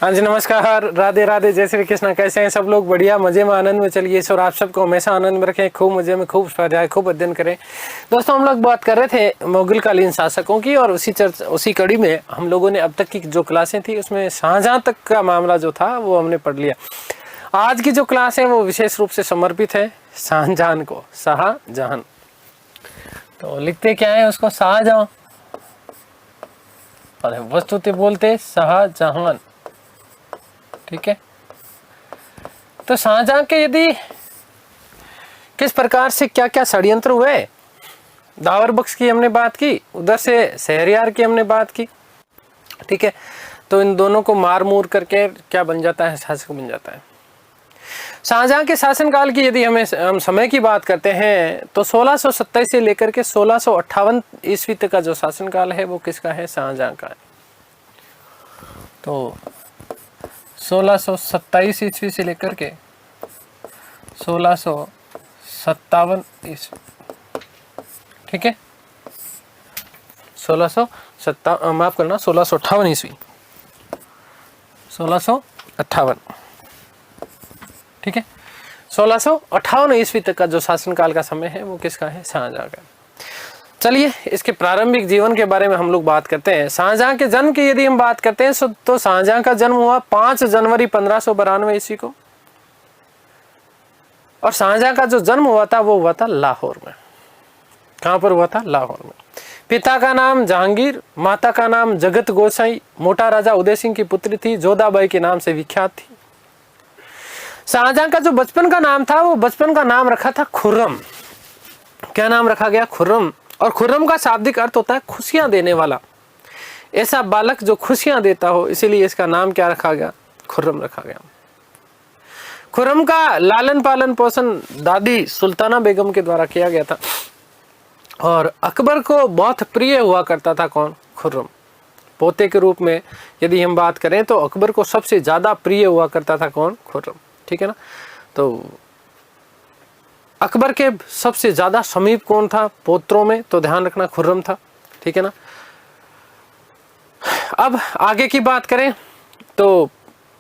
हाँ जी, नमस्कार, राधे राधे, जय श्री कृष्ण। कैसे हैं सब लोग? बढ़िया, मजे में, आनंद में चलिए। ईश्वर आप सबको हमेशा आनंद में रखें, खूब मजे में, खूब स्वाध्याय, खूब अध्ययन करें। दोस्तों, हम लोग बात कर रहे थे मुगल कालीन शासकों की, और उसी कड़ी में हम लोगों ने अब तक की जो क्लासें थी उसमें शाहजहां तक का मामला जो था वो हमने पढ़ लिया। आज की जो क्लास है वो विशेष रूप से समर्पित है शाहजहां को। शाहजहां तो लिखते क्या है उसको? शाहजहां, वस्तुतः बोलते शाहजहां। ठीक है, तो शाहजहां के यदि किस प्रकार से क्या क्या षड्यंत्र हुए, दावर बख्श की हमने बात की, उधर से शहरयार की हमने बात की। ठीक है, तो इन दोनों को मार मूर करके क्या बन जाता है? शासक बन जाता है। शाहजहां के शासनकाल की यदि हम समय की बात करते हैं तो 1627 से लेकर के 1658 ईस्वी तक का जो शासनकाल है वो किसका है? शाहजहां का है। तो 1627 ईस्वी से लेकर के 1657 ईस्वी। ठीक है, 1658 ईस्वी, 1658। ठीक है, 1658 ईस्वी तक का जो शासनकाल का समय है वो किसका है? शाहजहां का। चलिए, इसके प्रारंभिक जीवन के बारे में हम लोग बात करते हैं। शाहजहां के जन्म की यदि हम बात करते हैं तो शाहजहां का जन्म हुआ 5 जनवरी 1592 ईस्वी को, और शाहजहां का जो जन्म हुआ था वो हुआ था लाहौर में। कहां पर हुआ था? लाहौर में। पिता का नाम जहांगीर, माता का नाम जगत गोसाई, मोटा राजा उदय सिंह की पुत्री थी, जोधाबाई के नाम से विख्यात थी। शाहजहां का जो बचपन का नाम था वो बचपन का नाम रखा था खुर्रम। क्या नाम रखा गया? खुर्रम। और खुर्रम का शाब्दिक अर्थ होता है खुशियां देने वाला, ऐसा बालक जो खुशियां देता हो, इसीलिए इसका नाम क्या रखा गया? खुर्रम रखा गया। खुर्रम का लालन पालन पोषण दादी सुल्ताना बेगम के द्वारा किया गया था, और अकबर को बहुत प्रिय हुआ करता था। कौन? खुर्रम। पोते के रूप में यदि हम बात करें तो अकबर को सबसे ज्यादा प्रिय हुआ करता था। कौन? खुर्रम। ठीक है ना। तो अकबर के सबसे ज्यादा समीप कौन था पोत्रों में? तो ध्यान रखना, खुर्रम था। ठीक है ना। अब आगे की बात करें तो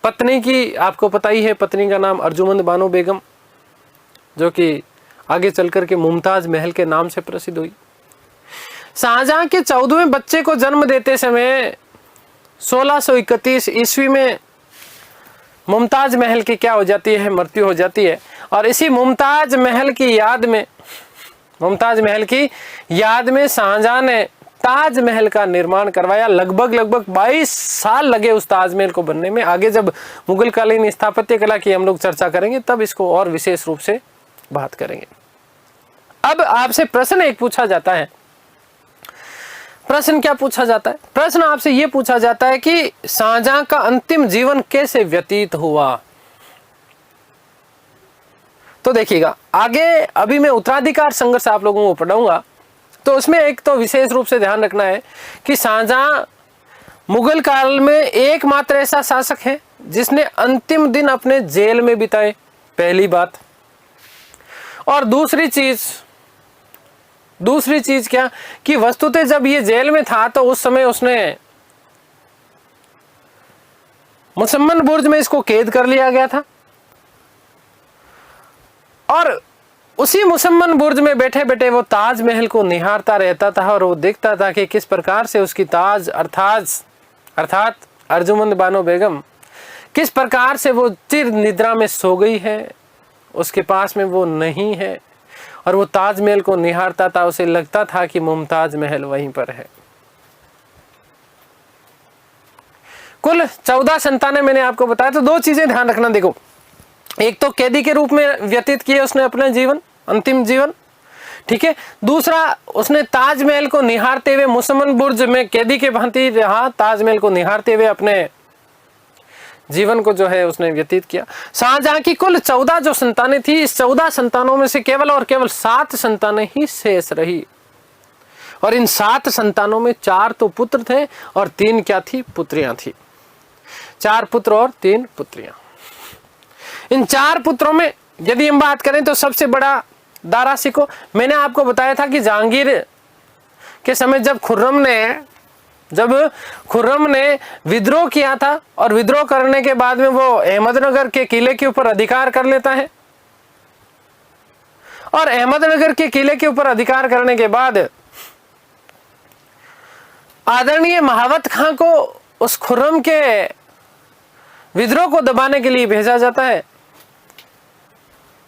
पत्नी की आपको पता ही है, पत्नी का नाम अर्जुमंद बानो बेगम, जो कि आगे चलकर के मुमताज महल के नाम से प्रसिद्ध हुई। शाहजहां के 14वें बच्चे को जन्म देते समय 1631 ईस्वी में मुमताज महल की क्या हो जाती है? मृत्यु हो जाती है। और इसी मुमताज महल की याद में शाहजहां ने ताजमहल का निर्माण करवाया। लगभग 22 साल लगे उस ताजमहल को बनने में। आगे जब मुगल कालीन स्थापत्य कला की हम लोग चर्चा करेंगे तब इसको और विशेष रूप से बात करेंगे। अब आपसे प्रश्न एक पूछा जाता है। प्रश्न क्या पूछा जाता है? प्रश्न आपसे यह पूछा जाता है कि शाहजहां का अंतिम जीवन कैसे व्यतीत हुआ। तो देखिएगा, आगे अभी मैं उत्तराधिकार संघर्ष आप लोगों को पढ़ाऊंगा, तो उसमें एक तो विशेष रूप से ध्यान रखना है कि शाहजहां मुगल काल में एकमात्र ऐसा शासक है जिसने अंतिम दिन अपने जेल में बिताए, पहली बात। और दूसरी चीज क्या कि वस्तुतः जब ये जेल में था तो उस समय उसने मुसम्मन बुर्ज में इसको कैद कर लिया गया था, और उसी मुसम्मन बुर्ज में बैठे बैठे वो ताजमहल को निहारता रहता था, और वो देखता था कि किस प्रकार से उसकी ताज अर्थात अर्जुमंद बानो बेगम किस प्रकार से वो चिर निद्रा में सो गई है, उसके पास में वो नहीं है, और वो ताजमहल को निहारता था। उसे लगता था कि मुमताज महल वहीं पर है। कुल 14 संतानें मैंने आपको बताया। तो दो चीजें ध्यान रखना। देखो, एक तो कैदी के रूप में व्यतीत किए उसने अपने जीवन, अंतिम जीवन। ठीक है। दूसरा, उसने ताजमहल को निहारते हुए मुसम्मन बुर्ज में कैदी के भांति रहा, ताजमहल को निहारते हुए अपने जीवन को जो है उसने व्यतीत किया। शाहजहां की कुल 14 जो संतानें थी, इस 14 संतानों में से केवल और केवल 7 संतानें ही शेष रही, और इन 7 संतानों में 4 तो पुत्र थे और 3 क्या थी? पुत्रियां थी। 4 पुत्र और 3 पुत्रियां। इन 4 पुत्रों में यदि हम बात करें तो सबसे बड़ा दारा शिकोह, मैंने आपको बताया था कि जहांगीर के समय जब खुर्रम ने जब खुर्रम ने विद्रोह किया था और विद्रोह करने के बाद में वो अहमदनगर के किले के ऊपर अधिकार कर लेता है, और अहमदनगर के किले के ऊपर अधिकार करने के बाद आदरणीय महावत खां को उस खुर्रम के विद्रोह को दबाने के लिए भेजा जाता है।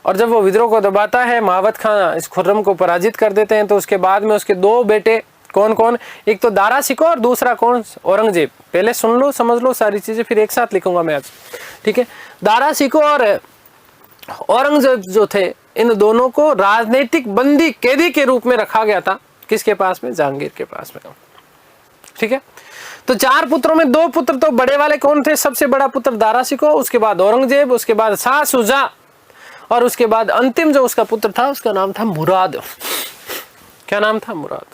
और जब वो विद्रोह को दबाता है, महावत खां इस खुर्रम को पराजित कर देते हैं। तो उसके बाद में उसके दो बेटे कौन कौन, एक तो दारा शिकोह और दूसरा कौन, औरंगजेब। पहले सुन लो, समझ लो सारी चीजें, फिर एक साथ लिखूंगा मैं आज, ठीक है। दारा शिकोह और औरंगजेब जो थे, इन दोनों को राजनीतिक बंदी कैदी के रूप में रखा गया था। किसके पास में? जहांगीर के पास में, ठीक है। तो 4 पुत्रों में 2 पुत्र तो बड़े वाले कौन थे? सबसे बड़ा पुत्र दारा शिकोह, उसके बाद औरंगजेब, उसके बाद शाह शुजा, और उसके बाद अंतिम जो उसका पुत्र था उसका नाम था मुराद। क्या नाम था? मुराद।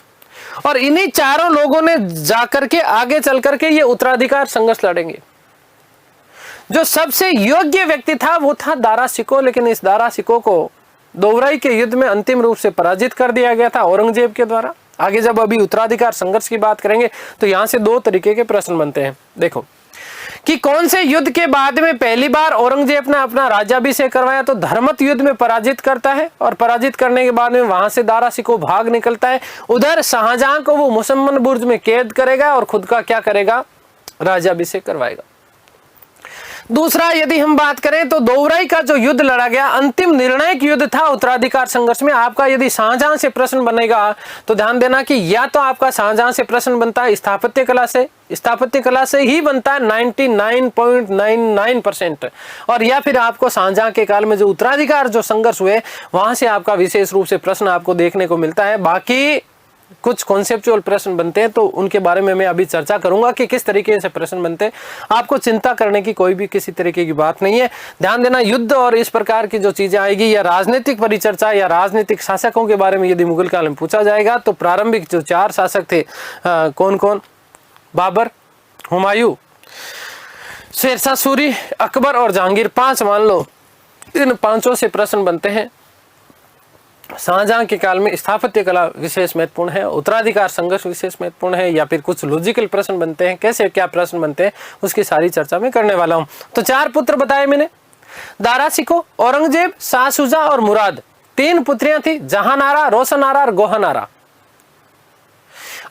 और इन्हीं चारों लोगों ने जाकर के आगे चल करके ये उत्तराधिकार संघर्ष लड़ेंगे। जो सबसे योग्य व्यक्ति था वो था दारा शिकोह, लेकिन इस दारा शिकोह को दोवराई के युद्ध में अंतिम रूप से पराजित कर दिया गया था औरंगजेब के द्वारा। आगे जब अभी उत्तराधिकार संघर्ष की बात करेंगे तो यहां से 2 तरीके के प्रश्न बनते हैं। देखो कि कौन से युद्ध के बाद में पहली बार औरंगजेब ने अपना राज्याभिषेक करवाया? तो धर्मत युद्ध में पराजित करता है, और पराजित करने के बाद में वहां से दारा शिकोह भाग निकलता है। उधर शाहजहां को वो मुसम्मन बुर्ज में कैद करेगा और खुद का क्या करेगा? राज्याभिषेक करवाएगा। दूसरा, यदि हम बात करें तो दोवराई का जो युद्ध लड़ा गया, अंतिम निर्णायक युद्ध था उत्तराधिकार संघर्ष में। आपका यदि शाहजहां से प्रश्न बनेगा तो ध्यान देना कि या तो आपका शाहजहां से प्रश्न बनता है स्थापत्य कला से, स्थापत्य कला से ही बनता है 99.99%, और या फिर आपको शाहजहां के काल में जो उत्तराधिकार जो संघर्ष हुए वहां से आपका विशेष रूप से प्रश्न आपको देखने को मिलता है। बाकी कुछ कॉन्सेप्चुअल प्रश्न बनते हैं तो उनके बारे में मैं अभी चर्चा करूंगा कि किस तरीके से प्रश्न बनते हैं। आपको चिंता करने की कोई भी किसी तरीके की बात नहीं है। ध्यान देना, युद्ध और इस प्रकार की जो चीजें आएगी, या राजनीतिक परिचर्चा या राजनीतिक शासकों के बारे में यदि मुगल काल में पूछा जाएगा तो प्रारंभिक जो 4 शासक थे, कौन कौन? बाबर, हुमायूं, शेरशाह सूरी, अकबर और जहांगीर, 5 मान लो। इन 5 से प्रश्न बनते हैं। शाहजहां के काल में स्थापत्य कला विशेष महत्वपूर्ण है, उत्तराधिकार संघर्ष विशेष महत्वपूर्ण है, या फिर कुछ लॉजिकल प्रश्न बनते हैं। कैसे क्या प्रश्न बनते हैं उसकी सारी चर्चा मैं करने वाला हूं। तो 4 पुत्र बताए मैंने, दारा शिकोह, औरंगजेब, शाह शुजा और मुराद। 3 पुत्रियां थी, जहानारा, रोशनारा और गोहनारा।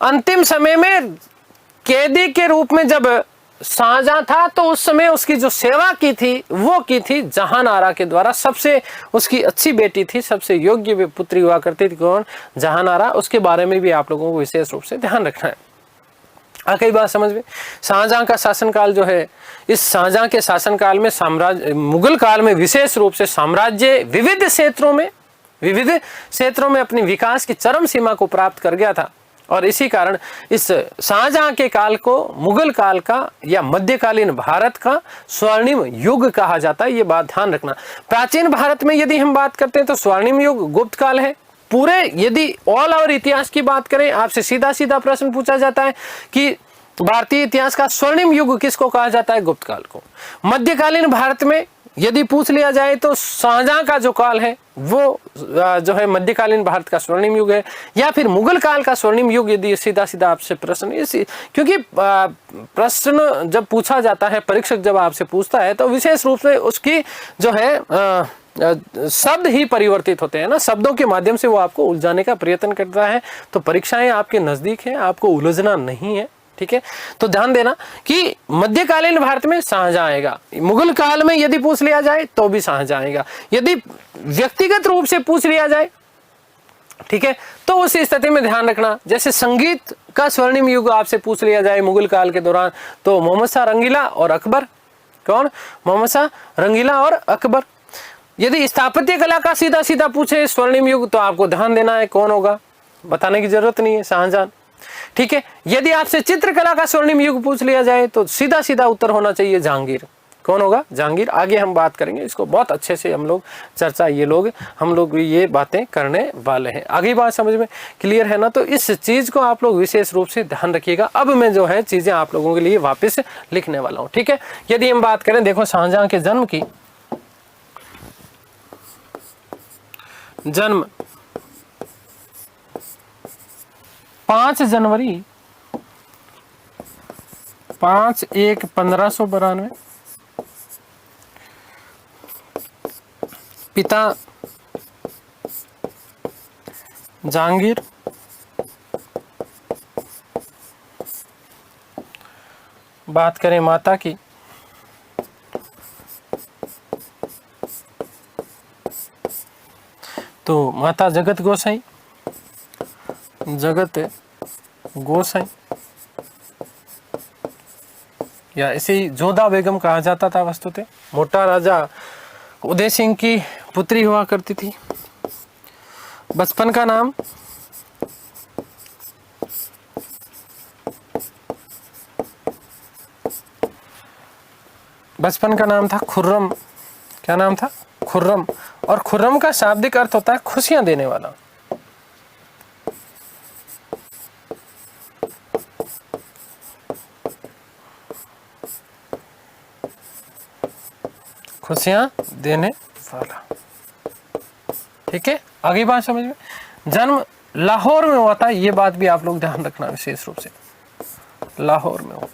अंतिम समय में कैदी के रूप में जब शाहजहां था तो उस समय उसकी जो सेवा की थी वो की थी जहानारा के द्वारा। सबसे उसकी अच्छी बेटी थी, सबसे योग्य पुत्री हुआ करती थी कौन? जहानारा। उसके बारे में भी आप लोगों को विशेष रूप से ध्यान रखना है। कई बात समझ में, शाहजहां का शासनकाल जो है, इस शाहजहां के शासनकाल में साम्राज्य, मुगल काल में विशेष रूप से साम्राज्य विविध क्षेत्रों में अपनी विकास की चरम सीमा को प्राप्त कर गया था। और इसी कारण इस शाहजहां के काल को मुगल काल का या मध्यकालीन भारत का स्वर्णिम युग कहा जाता है। ये बात ध्यान रखना। प्राचीन भारत में यदि हम बात करते हैं तो स्वर्णिम युग गुप्त काल है। पूरे यदि ऑल ओवर इतिहास की बात करें, आपसे सीधा सीधा प्रश्न पूछा जाता है कि भारतीय इतिहास का स्वर्णिम युग किसको कहा जाता है? गुप्त काल को। मध्यकालीन भारत में यदि पूछ लिया जाए तो शाहजहां का जो काल है वो जो है मध्यकालीन भारत का स्वर्णिम युग है, या फिर मुगल काल का स्वर्णिम युग, यदि सीधा सीधा आपसे प्रश्न, क्योंकि प्रश्न जब पूछा जाता है, परीक्षक जब आपसे पूछता है तो विशेष रूप से उसकी जो है शब्द ही परिवर्तित होते हैं ना, शब्दों के माध्यम से वो आपको उलझाने का प्रयत्न करता है। तो परीक्षाएं आपके नजदीक हैं, आपको उलझना नहीं है, ठीक है। तो ध्यान देना कि मध्यकालीन भारत में शाहजहां आएगा, मुगल काल में यदि पूछ लिया जाए तो भी शाहजहां आएगा। यदि व्यक्तिगत रूप से पूछ लिया जाए, ठीक है, तो उस स्थिति में ध्यान रखना, जैसे संगीत का स्वर्णिम युग आपसे पूछ लिया जाए मुगल काल के दौरान तो मोहम्मद शाह रंगीला और अकबर। कौन? मोहम्मद शाह रंगीला और अकबर। यदि स्थापत्य कला का सीधा सीधा पूछे स्वर्णिम युग तो आपको ध्यान देना है कौन होगा, बताने की जरूरत नहीं है, शाहजहां, ठीक है। यदि आपसे चित्रकला का स्वर्णिम युग पूछ लिया जाए तो सीधा सीधा उत्तर होना चाहिए जहांगीर। कौन होगा? जहांगीर। आगे हम बात करेंगे इसको बहुत अच्छे से, हम लोग चर्चा हम लोग ये बातें करने वाले हैं। आगे बात समझ में क्लियर है ना? तो इस चीज को आप लोग विशेष रूप से ध्यान रखिएगा। अब मैं जो है चीजें आप लोगों के लिए वापस लिखने वाला हूँ, ठीक है। यदि हम बात करें, देखो शाहजहां के जन्म की, जन्म 5 जनवरी 5/1/1592। पिता जहांगीर, बात करें माता की, तो माता जगत गोसाई, जगत गोसाई, या इसे ही जोधा बेगम कहा जाता था वस्तुतः। मोटा राजा उदय सिंह की पुत्री हुआ करती थी। बचपन का नाम था खुर्रम। क्या नाम था? खुर्रम। और खुर्रम का शाब्दिक अर्थ होता है खुशियां देने वाला। खुशियां देने वाला। ठीक है, आगे बात समझ में। जन्म लाहौर में हुआ था, ये बात भी आप लोग ध्यान रखना विशेष रूप से, लाहौर में हुआ।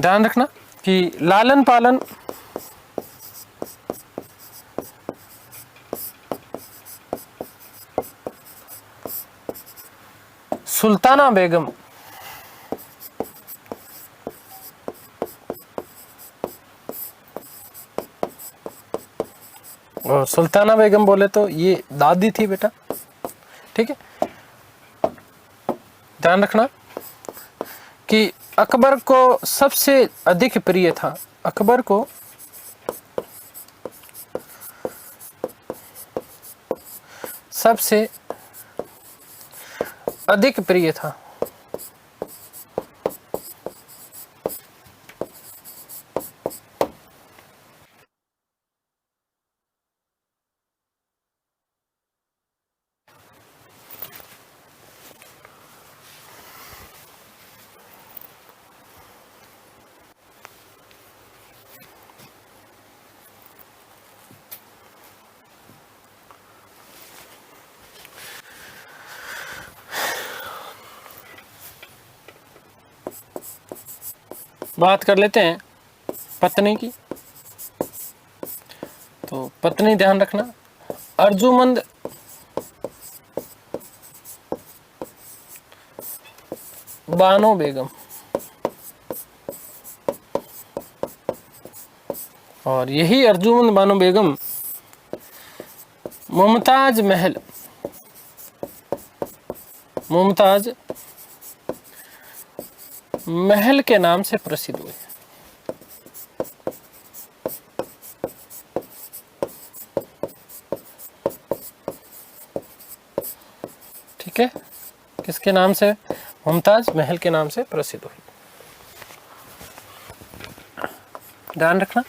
ध्यान रखना कि लालन पालन सुल्ताना बेगम, और सुल्ताना बेगम बोले तो ये दादी थी बेटा। ठीक है, ध्यान रखना कि अकबर को सबसे अधिक प्रिय था, अकबर को सबसे अधिक प्रिय था बात कर लेते हैं पत्नी की। तो पत्नी ध्यान रखना, अर्जुमंद बानो बेगम, और यही अर्जुमंद बानो बेगम मुमताज महल के नाम से प्रसिद्ध हुए। ठीक है, किसके नाम से? मुमताज महल के नाम से प्रसिद्ध हुई। ध्यान रखना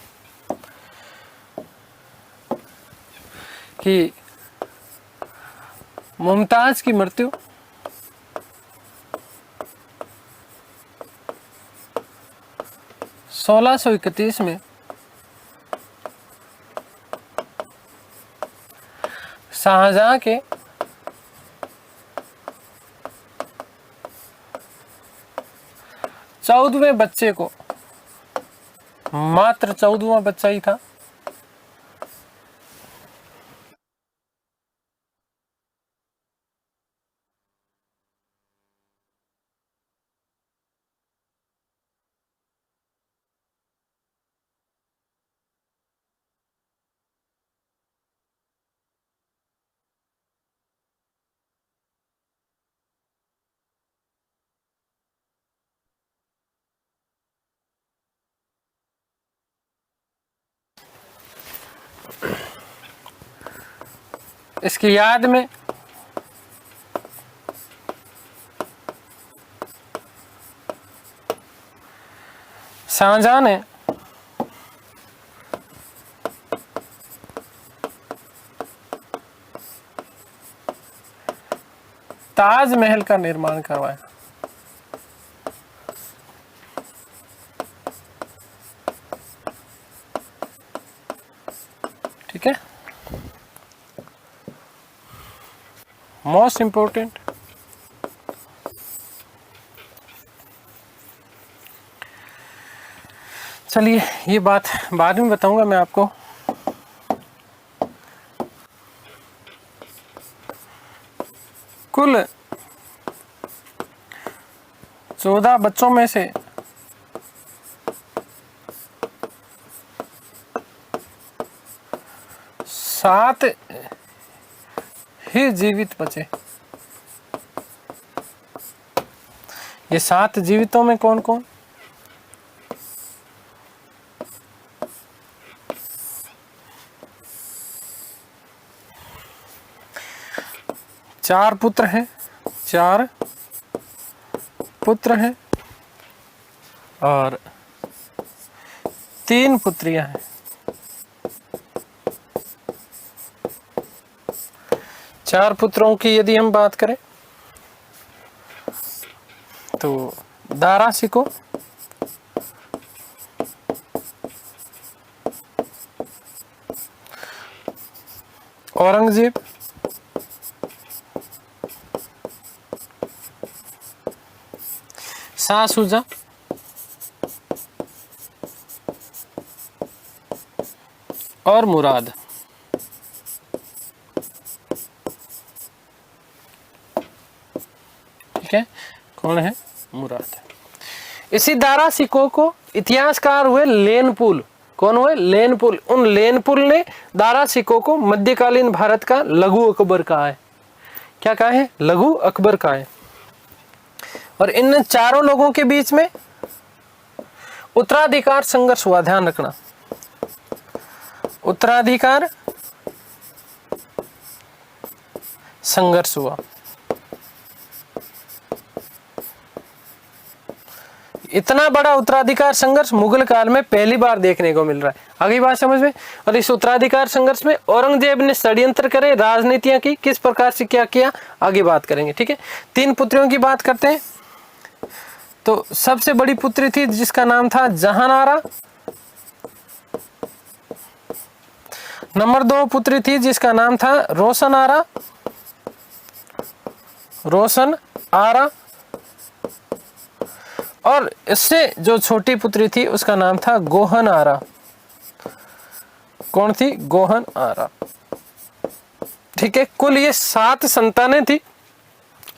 कि मुमताज की मृत्यु 1631 में शाहजहां के चौदहवें बच्चे को, मात्र 14वां बच्चा ही था, इसकी याद में शाहजहां ने ताजमहल का निर्माण करवाया। ठीक है, मोस्ट इंपोर्टेंट चलिए ये बात बाद में बताऊंगा मैं आपको। कुल 14 बच्चों में से 7 ही जीवित बचे। ये 7 जीवितों में कौन कौन? चार पुत्र हैं, 4 पुत्र हैं और 3 पुत्रियां हैं। 4 पुत्रों की यदि हम बात करें तो दारा शिको, औरंगजेब, शाह शुजा, और मुराद। ठीक है, कौन है? मुराद। इसी दारा शिकोह को इतिहासकार हुए लेनपुल। कौन हुए? लेनपुल। उन लेनपुल ने दारा शिकोह को मध्यकालीन भारत का लघु अकबर कहा है। क्या कहा है? लघु अकबर कहा है। और इन चारों लोगों के बीच में उत्तराधिकार संघर्ष हुआ। ध्यान रखना, उत्तराधिकार संघर्ष हुआ। इतना बड़ा उत्तराधिकार संघर्ष मुगल काल में पहली बार देखने को मिल रहा है। आगे बात समझ में। और इस उत्तराधिकार संघर्ष में औरंगजेब ने षड्यंत्र करे, राजनीतियां की, किस प्रकार से क्या किया आगे बात करेंगे। ठीक है, 3 पुत्रियों की बात करते हैं। तो सबसे बड़ी पुत्री थी जिसका नाम था जहानारा। नंबर 2 पुत्री थी जिसका नाम था रोशन आरा। और इससे जो छोटी पुत्री थी उसका नाम था गोहन आरा। कौन थी? गोहन आरा। ठीक है, कुल ये 7 संतानें थी।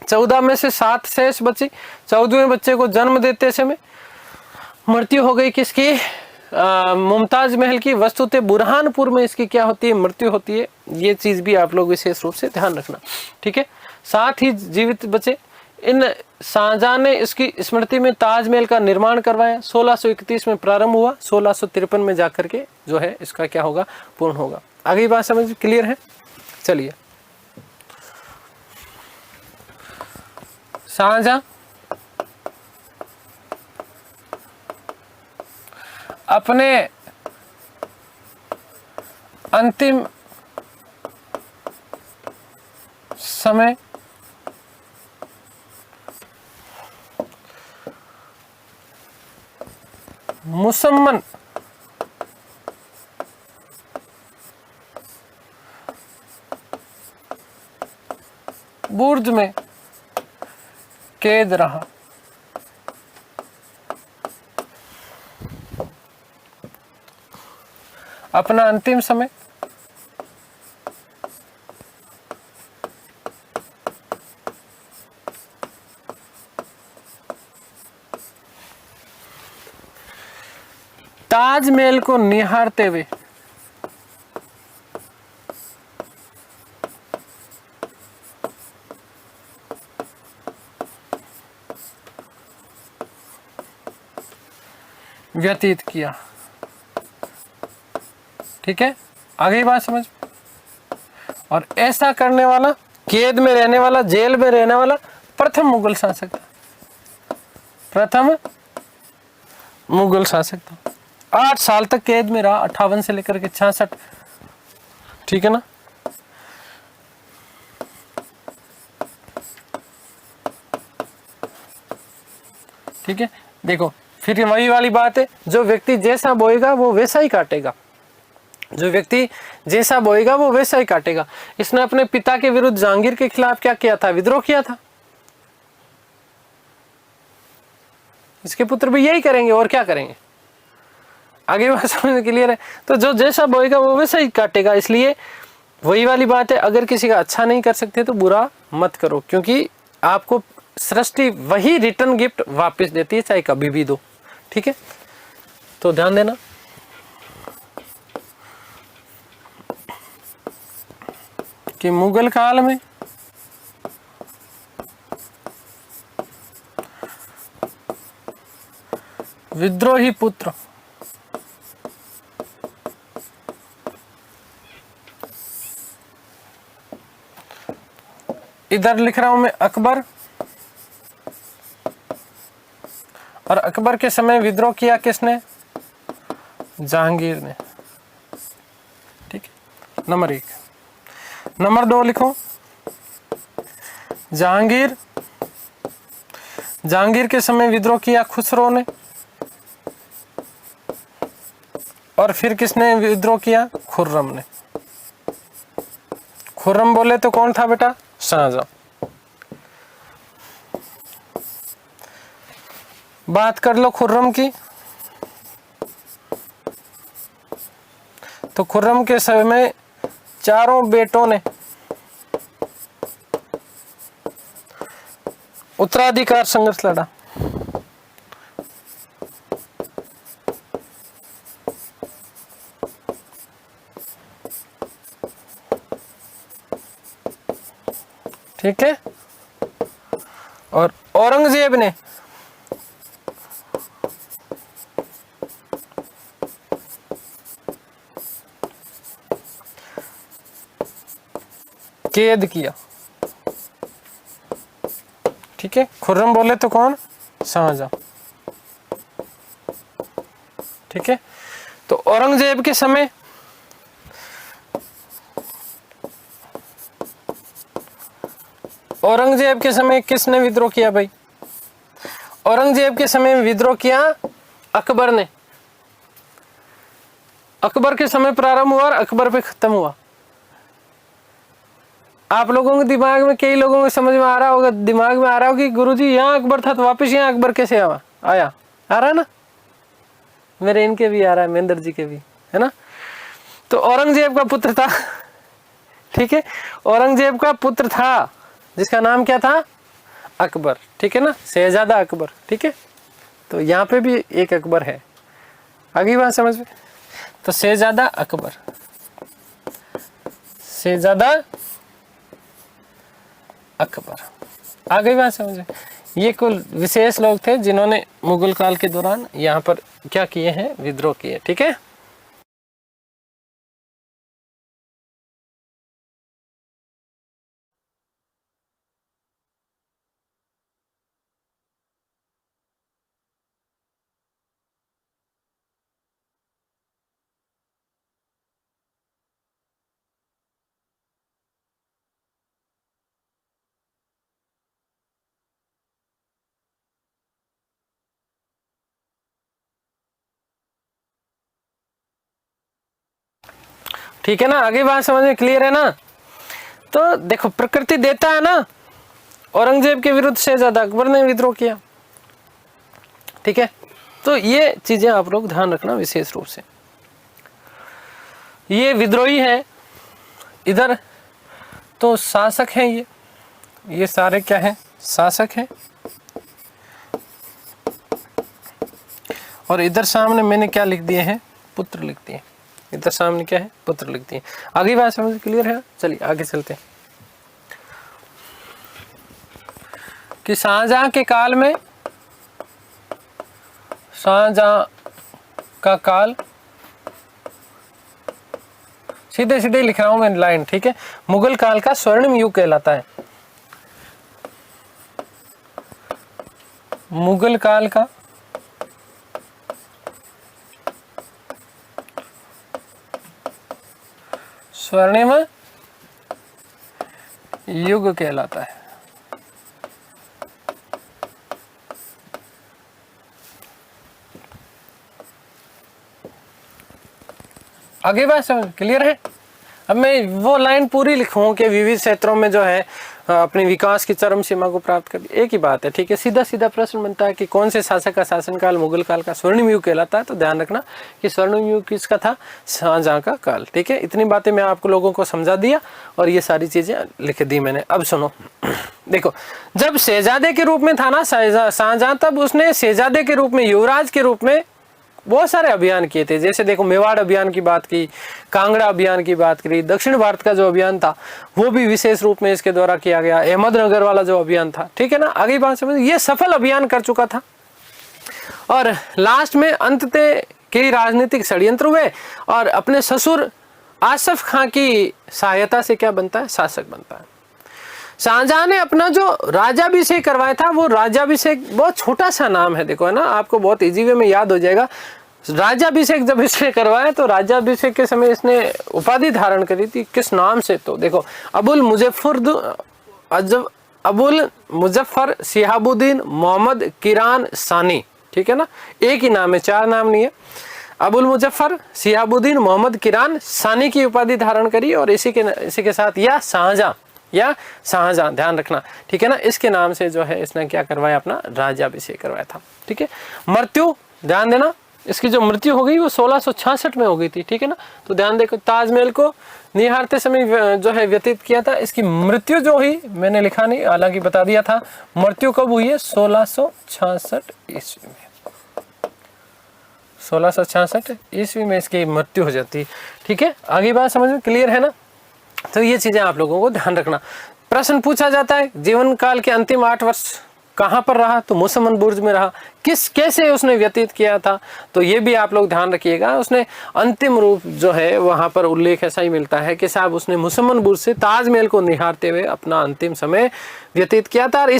14 में से 7 शेष बची। 14वें बच्चे को जन्म देते समय मृत्यु हो गई किसकी? मुमताज महल की। वस्तुतः बुरहानपुर में इसकी क्या होती है? मृत्यु होती है। ये चीज भी आप लोग विशेष रूप से ध्यान रखना। ठीक है, 7 ही जीवित बचे। इन शाहजहां ने इसकी स्मृति में ताजमहल का निर्माण करवाया। 1631 में प्रारंभ हुआ, 1653 में जाकर के जो है इसका क्या होगा? पूर्ण होगा। आगे बात समझ क्लियर है? चलिए, शाहजहां अपने अंतिम समय मुसम्मन बुर्ज में कैद रहा। अपना अंतिम समय ताजमहल को निहारते हुए व्यतीत किया। ठीक है, आगे बात समझ। और ऐसा करने वाला, कैद में रहने वाला, जेल में रहने वाला प्रथम मुगल शासक था। प्रथम मुगल शासक था। 8 साल तक कैद में रहा, 58 से लेकर के 66। ठीक है ना। ठीक है, देखो फिर वही वाली बात है, जो व्यक्ति जैसा बोएगा वो वैसा ही काटेगा। जो व्यक्ति जैसा बोएगा वो वैसा ही काटेगा। इसने अपने पिता के विरुद्ध जहांगीर के खिलाफ क्या किया था? विद्रोह किया था। इसके पुत्र भी यही करेंगे और क्या करेंगे? आगे बात समझ में क्लियर है। तो जो जैसा बोएगा वो वैसा ही काटेगा, इसलिए वही वाली बात है, अगर किसी का अच्छा नहीं कर सकते तो बुरा मत करो, क्योंकि आपको सृष्टि वही रिटर्न गिफ्ट वापस देती है, चाहे कभी भी दो। ठीक है, तो ध्यान देना। कि मुगल काल में विद्रोही पुत्र इधर लिख रहा हूं मैं अकबर, और अकबर के समय विद्रोह किया किसने? जहांगीर ने। ठीक है, नंबर 1। नंबर 2 लिखो, जहांगीर के समय विद्रोह किया खुसरो ने, और फिर किसने विद्रोह किया? खुर्रम ने। खुर्रम बोले तो कौन था बेटा? शाहजहां। बात कर लो खुर्रम की, तो खुर्रम के समय चारों बेटों ने उत्तराधिकार संघर्ष लड़ा। ठीक है, और औरंगजेब ने कैद किया। ठीक है, खुर्रम बोले तो कौन? शाहजहां। ठीक है, तो औरंगजेब के समय किसने विद्रोह किया भाई? औरंगजेब के समय विद्रोह किया अकबर ने। अकबर के समय प्रारंभ हुआ और अकबर पे खत्म हुआ। आप लोगों के दिमाग में, कई लोगों को समझ में आ रहा होगा, दिमाग में आ रहा होगा कि गुरुजी यहाँ अकबर था तो वापस यहाँ अकबर कैसे आया? आ रहा है ना? मेरे इनके भी आ रहा है, महेंद्र जी के भी, है ना? तो औरंगजेब का पुत्र था। ठीक है, औरंगजेब का पुत्र था जिसका नाम क्या था? अकबर। ठीक है ना, शहजादा अकबर। ठीक है, तो यहाँ पे भी एक अकबर है। आगे बात समझ में? तो शहजादा अकबर, शहजादा अकबर, आ गई बात समझ में? ये कुल विशेष लोग थे जिन्होंने मुगल काल के दौरान यहाँ पर क्या किए हैं? विद्रोह किए। ठीक है, ठीक है ना? आगे बात समझ में क्लियर है ना? तो देखो, प्रकृति देता है ना, औरंगजेब के विरुद्ध शहजादा अकबर ने विद्रोह किया। ठीक है, तो ये चीजें आप लोग ध्यान रखना विशेष रूप से। ये विद्रोही है, इधर तो शासक हैं, ये सारे क्या हैं? शासक हैं। और इधर सामने मैंने क्या लिख दिए हैं? पुत्र लिख दिए। इधर सामने क्या है? पुत्र लिख दिए। आगे बात समझ क्लियर है? चलिए आगे चलते हैं। कि शाहजहां के काल में, शाहजहां का काल, सीधे सीधे लिख रहा हूं मैं लाइन। ठीक है, मुगल काल का स्वर्णिम युग कहलाता है। मुगल काल का स्वर्णिम युग कहलाता है। आगे बात समझ क्लियर है? अब मैं वो लाइन पूरी लिखूं कि विविध क्षेत्रों में जो है अपने विकास की चरम सीमा को प्राप्त कर दिया। एक ही बात है, ठीक है। सीधा सीधा प्रश्न बनता है कि कौन से शासक का शासनकाल मुगल काल का स्वर्णिम युग कहलाता है, तो ध्यान रखना कि स्वर्णिम युग किसका था, शाहजहां का काल, ठीक है। इतनी बातें मैं आपको लोगों को समझा दिया और ये सारी चीजें लिख दी मैंने। अब सुनो, देखो, जब शहजादे के रूप में था ना शाहजहां, तब उसने शहजादे के रूप में, युवराज के रूप में बहुत सारे अभियान किए थे। जैसे देखो, मेवाड़ अभियान की बात की, कांगड़ा अभियान की बात करी, दक्षिण भारत का जो अभियान था वो भी विशेष रूप में इसके द्वारा किया गया, अहमदनगर वाला जो अभियान था, ठीक है ना। आगे बात समझ, ये सफल अभियान कर चुका था और लास्ट में अंततः कई राजनीतिक षड्यंत्र हुए और अपने ससुर आसफ खां की सहायता से क्या बनता है, शासक बनता है। शाहजहां ने अपना जो राजाभिषेक करवाया था, वो राजाभिषेक बहुत छोटा सा नाम है, देखो है ना, आपको बहुत इजी वे में याद हो जाएगा। राजाभिषेक जब इसने करवाया तो राजाभिषेक के समय इसने उपाधि धारण करी थी, किस नाम से, तो देखो, अबुल मुजफ्फर शिहाबुद्दीन मोहम्मद किरान सानी, ठीक है ना, एक ही नाम है, चार नाम नहीं है। अबुल मुजफ्फर शिहाबुद्दीन मोहम्मद किरान सानी की उपाधि धारण करी और इसी के साथ या शाहजहां, ध्यान रखना, ठीक है ना, इसके नाम से जो है इसने क्या करवाया, अपना राज्याभिषेक करवाया था, ठीक है। मृत्यु, ध्यान देना, इसकी जो मृत्यु हो गई वो 1666 में हो गई थी, ठीक है ना। तो ध्यान देखो, ताजमहल को निहारते समय जो है व्यतीत किया था। इसकी मृत्यु जो हुई, मैंने लिखा नहीं, हालांकि बता दिया था, मृत्यु कब हुई है, 1666 ईस्वी में, 1666 ईस्वी में इसकी मृत्यु हो जाती, ठीक है। आगे बात समझ में क्लियर है ना। तो ये चीजें आप लोगों को ध्यान रखना। प्रश्न पूछा जाता है, जीवन काल के अंतिम 8 वर्ष कहाँ पर रहा, तो मुसम्मन बुर्ज में रहा। कैसे उसने व्यतीत किया था, तो ये भी आप लोग ध्यान रखिएगा। उसने अंतिम रूप जो है वहां पर उल्लेख ऐसा ही मिलता है कि साहब उसने मुसम्मन बुर्ज से ताजमहल को निहारते हुए अपना अंतिम समय व्यतीत किया था। और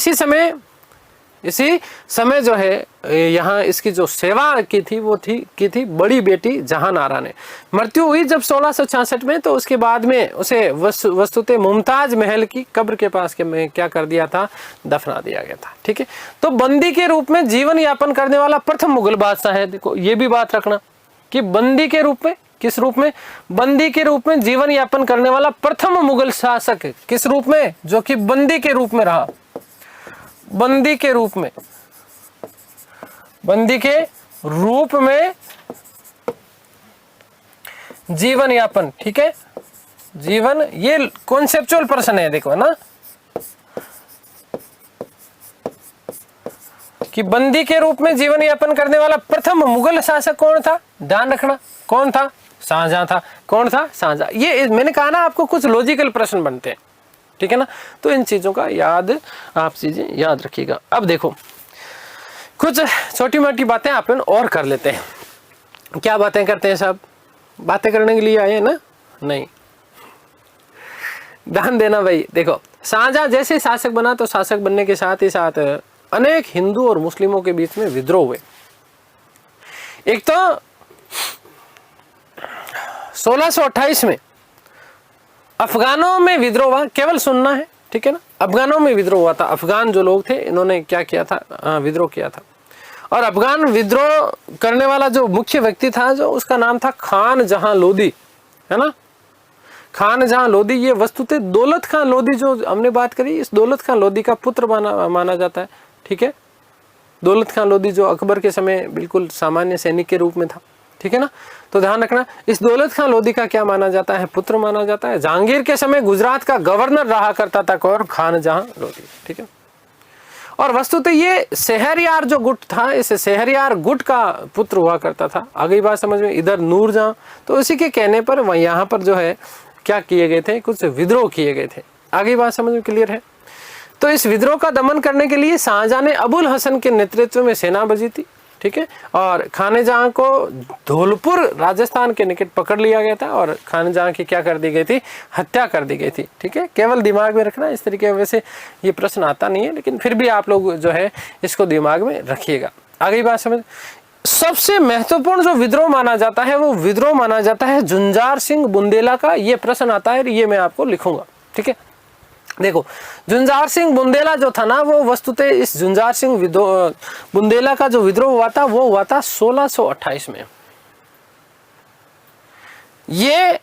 इसी समय जो है यहाँ इसकी जो सेवा की थी बड़ी बेटी जहान आरा ने। मृत्यु हुई जब 1666 में, तो उसके बाद में उसे वस्तुतः मुमताज महल की कब्र के पास के में क्या कर दिया था, दफना दिया गया था, ठीक है। तो बंदी के रूप में जीवन यापन करने वाला प्रथम मुगल बादशाह है। देखो, ये भी बात रखना कि बंदी के रूप में, किस रूप में, बंदी के रूप में जीवन यापन करने वाला प्रथम मुगल शासक, किस रूप में, जो कि बंदी के रूप में रहा, बंदी के रूप में जीवन यापन, ठीक है। जीवन, ये कॉन्सेप्चुअल प्रश्न है, देखो ना, कि बंदी के रूप में जीवन यापन करने वाला प्रथम मुगल शासक कौन था, ध्यान रखना, कौन था, शाहजहां था। कौन था, शाहजहां। ये मैंने कहा ना, आपको कुछ लॉजिकल प्रश्न बनते हैं, ठीक है ना। तो इन चीजों का आप चीजें याद रखिएगा। अब देखो, कुछ छोटी मोटी बातें अपन और कर लेते हैं। क्या बातें करते हैं साहब, बातें करने के लिए आए हैं ना, नहीं, ध्यान देना भाई। देखो, शाहजहां जैसे शासक बना, तो शासक बनने के साथ ही साथ अनेक हिंदू और मुस्लिमों के बीच में विद्रोह हुए। एक तो 1628 में अफगानों में विद्रोह हुआ, केवल सुनना है, ठीक है ना। अफगानों में विद्रोह हुआ था। अफगान जो लोग थे, इन्होंने क्या किया था, विद्रोह किया था। और अफगान विद्रोह करने वाला जो मुख्य व्यक्ति था, जो उसका नाम था खान जहां लोदी, है ना, खान जहां लोदी। ये वस्तुतः दौलत खान लोदी जो हमने बात करी, इस दौलत खान लोदी का पुत्र माना जाता है, ठीक है। दौलत खान लोदी जो अकबर के समय बिल्कुल सामान्य सैनिक के रूप में था, ठीक है ना। तो ध्यान रखना, इस दौलत खान लोदी का क्या माना जाता है, पुत्र माना जाता है। जहांगीर के समय गुजरात का गवर्नर रहा करता था कौन, खान जहां लोदी, ठीक है। और वस्तुतः ये शहरयार जो गुट था, इस शहरयार गुट का पुत्र हुआ करता था। आगे बात समझ में, इधर नूरजहां, तो इसी के कहने पर वह यहाँ पर जो है क्या किए गए थे, कुछ विद्रोह किए गए थे। आगे बात समझ में क्लियर है। तो इस विद्रोह का दमन करने के लिए शाहजहां ने अबुल हसन के नेतृत्व में सेना भेजी थी, ठीक है। और खानजहां को धौलपुर राजस्थान के निकट पकड़ लिया गया था और खानजहां की क्या कर दी गई थी, हत्या कर दी गई थी, ठीक है। केवल दिमाग में रखना, इस तरीके वैसे ये प्रश्न आता नहीं है, लेकिन फिर भी आप लोग जो है इसको दिमाग में रखिएगा। आगे बात समझ। सबसे महत्वपूर्ण जो विद्रोह माना जाता है, वो विद्रोह माना जाता है झुंझार सिंह बुंदेला का। ये प्रश्न आता है, ये मैं आपको लिखूंगा, ठीक है। देखो, झुंझार सिंह बुंदेला जो था ना, वो वस्तुतः इस झुंझार सिंह बुंदेला का जो विद्रोह हुआ था, वो हुआ था 1628 में। ये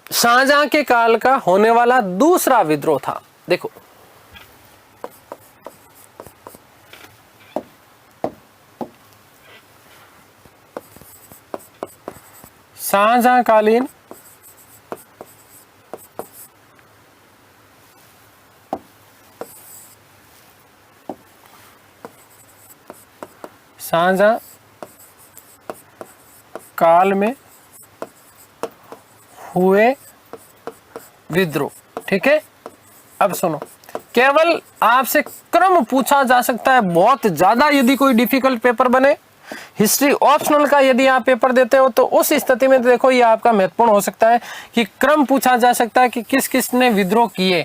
शाहजहां के काल का होने वाला दूसरा विद्रोह था। देखो शाहजहांकालीन शाहजहां काल में हुए विद्रोह। ठीक है, अब सुनो, केवल आपसे क्रम पूछा जा सकता है, बहुत ज्यादा यदि कोई डिफिकल्ट पेपर बने, हिस्ट्री ऑप्शनल का यदि आप पेपर देते हो तो उस स्थिति में देखो ये आपका महत्वपूर्ण हो सकता है कि क्रम पूछा जा सकता है कि किस किस ने विद्रोह किए,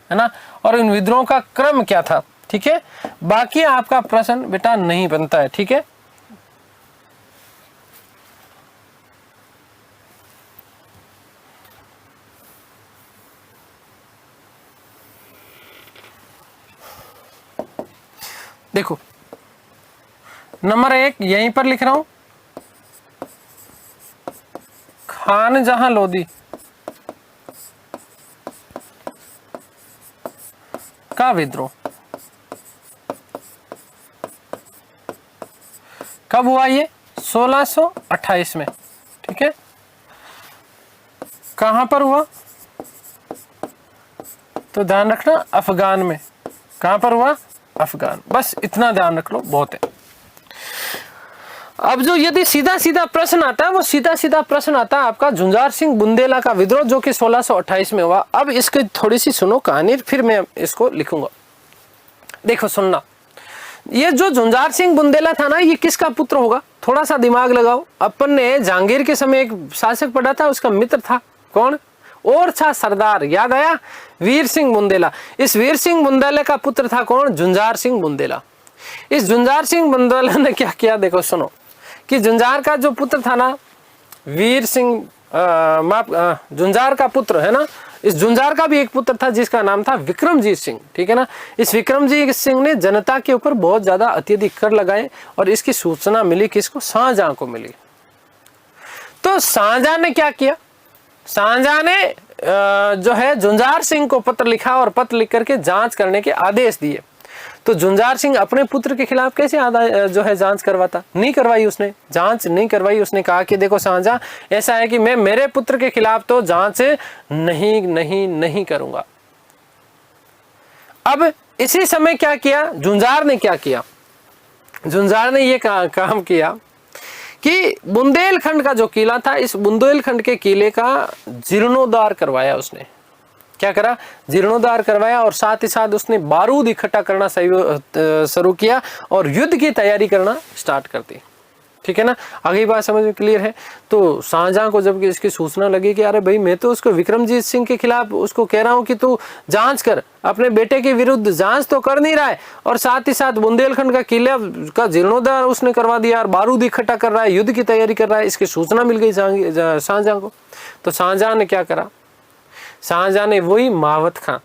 है ना, और इन विद्रोह का क्रम क्या था। ठीक है, बाकी आपका प्रश्न बेटा नहीं बनता है। ठीक है, देखो नंबर 1 यहीं पर लिख रहा हूं, खानजहां लोदी का विद्रोह कब हुआ? ये 1628 में। ठीक है, कहां पर हुआ? तो ध्यान रखना अफगान में। कहां पर हुआ? अफगान। बस इतना ध्यान रख लो, बहुत है। अब जो यदि सीधा सीधा प्रश्न आता है वो सीधा सीधा प्रश्न आता है आपका झुंझार सिंह बुंदेला का विद्रोह जो कि 1628 में हुआ। अब इसकी थोड़ी सी सुनो कहानी, फिर मैं इसको लिखूंगा। देखो सुनना, ये जो झुंझार सिंह बुंदेला था ना, ये किसका पुत्र होगा? थोड़ा सा दिमाग लगाओ। अपन ने जहांगीर के समय एक शासक पढ़ा था, उसका मित्र था कौन? और था सरदार, याद आया? वीर सिंह बुंदेला। इस वीर सिंह बुंदेला का पुत्र था कौन? झुंझार सिंह बुंदेला। इस झुंझार सिंह बुंदेला ने क्या किया? देखो सुनो कि झुंझार का जो पुत्र था ना, वीर सिंह झुंझार का पुत्र है ना, इस झुंझार का भी एक पुत्र था जिसका नाम था विक्रमजीत सिंह। ठीक है ना, इस विक्रमजीत सिंह ने जनता के ऊपर बहुत ज्यादा अत्यधिक कर लगाए और इसकी सूचना मिली किसको? शाहजहां को मिली। तो शाहजहां ने क्या किया? शाहजहां ने जो है झुंझार सिंह को पत्र लिखा और पत्र लिख करके जांच करने के आदेश दिए। तो झुंझार सिंह अपने पुत्र के खिलाफ कैसे जो है जांच करवाता? नहीं करवाई उसने, जांच नहीं करवाई। उसने कहा कि देखो शाहजहां, ऐसा है कि मैं मेरे पुत्र के खिलाफ तो जांच नहीं करूंगा। अब इसी समय क्या किया झुंझार ने? क्या किया झुंझार ने? ये काम किया कि बुंदेलखंड का जो किला था, इस बुंदेलखंड के किले का जीर्णोद्धार करवाया उसने। क्या करा? जीर्णोद्धार करवाया और साथ ही साथ उसने बारूद इकट्ठा करना शुरू किया और युद्ध की तैयारी करना स्टार्ट कर दी। ठीक है ना, आगे बात समझ में क्लियर है? तो शाहजहां को जब इसकी सूचना लगी कि अरे भाई मैं तो उसको विक्रमजीत सिंह के खिलाफ उसको कह रहा हूं कि तू जांच कर, अपने बेटे के विरुद्ध जांच तो कर नहीं रहा है और साथ ही साथ बुंदेलखंड का किला का जीर्णोद्धार उसने करवा दिया और बारूद इकट्ठा कर रहा है, युद्ध की तैयारी कर रहा है, इसकी सूचना मिल गई शाहजहां को। तो शाहजहां ने क्या करा? शाहजहां ने वही मावत खां,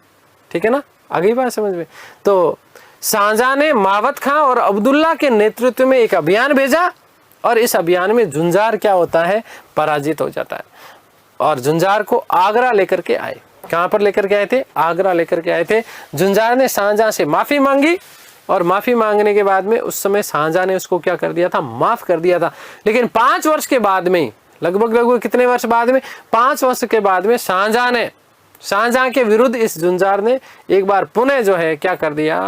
ठीक है ना, आगे बात समझ में। तो शाहजहां ने मावत खां और अब्दुल्ला के नेतृत्व में एक अभियान भेजा और इस अभियान में झुंझार क्या होता है? पराजित हो जाता है और झुंझार को आगरा लेकर के आए। कहां पर लेकर के आए थे? आगरा लेकर के आए थे। झुंझार ने शाहजहां से माफी मांगी और माफी मांगने के बाद में उस समय शाहजहां ने उसको क्या कर दिया था? माफ कर दिया था। लेकिन 5 वर्ष के बाद में, लगभग कितने वर्ष बाद में? 5 वर्ष के बाद में शाहजहां के विरुद्ध इस झुंझार ने एक बार पुनः जो है क्या कर दिया?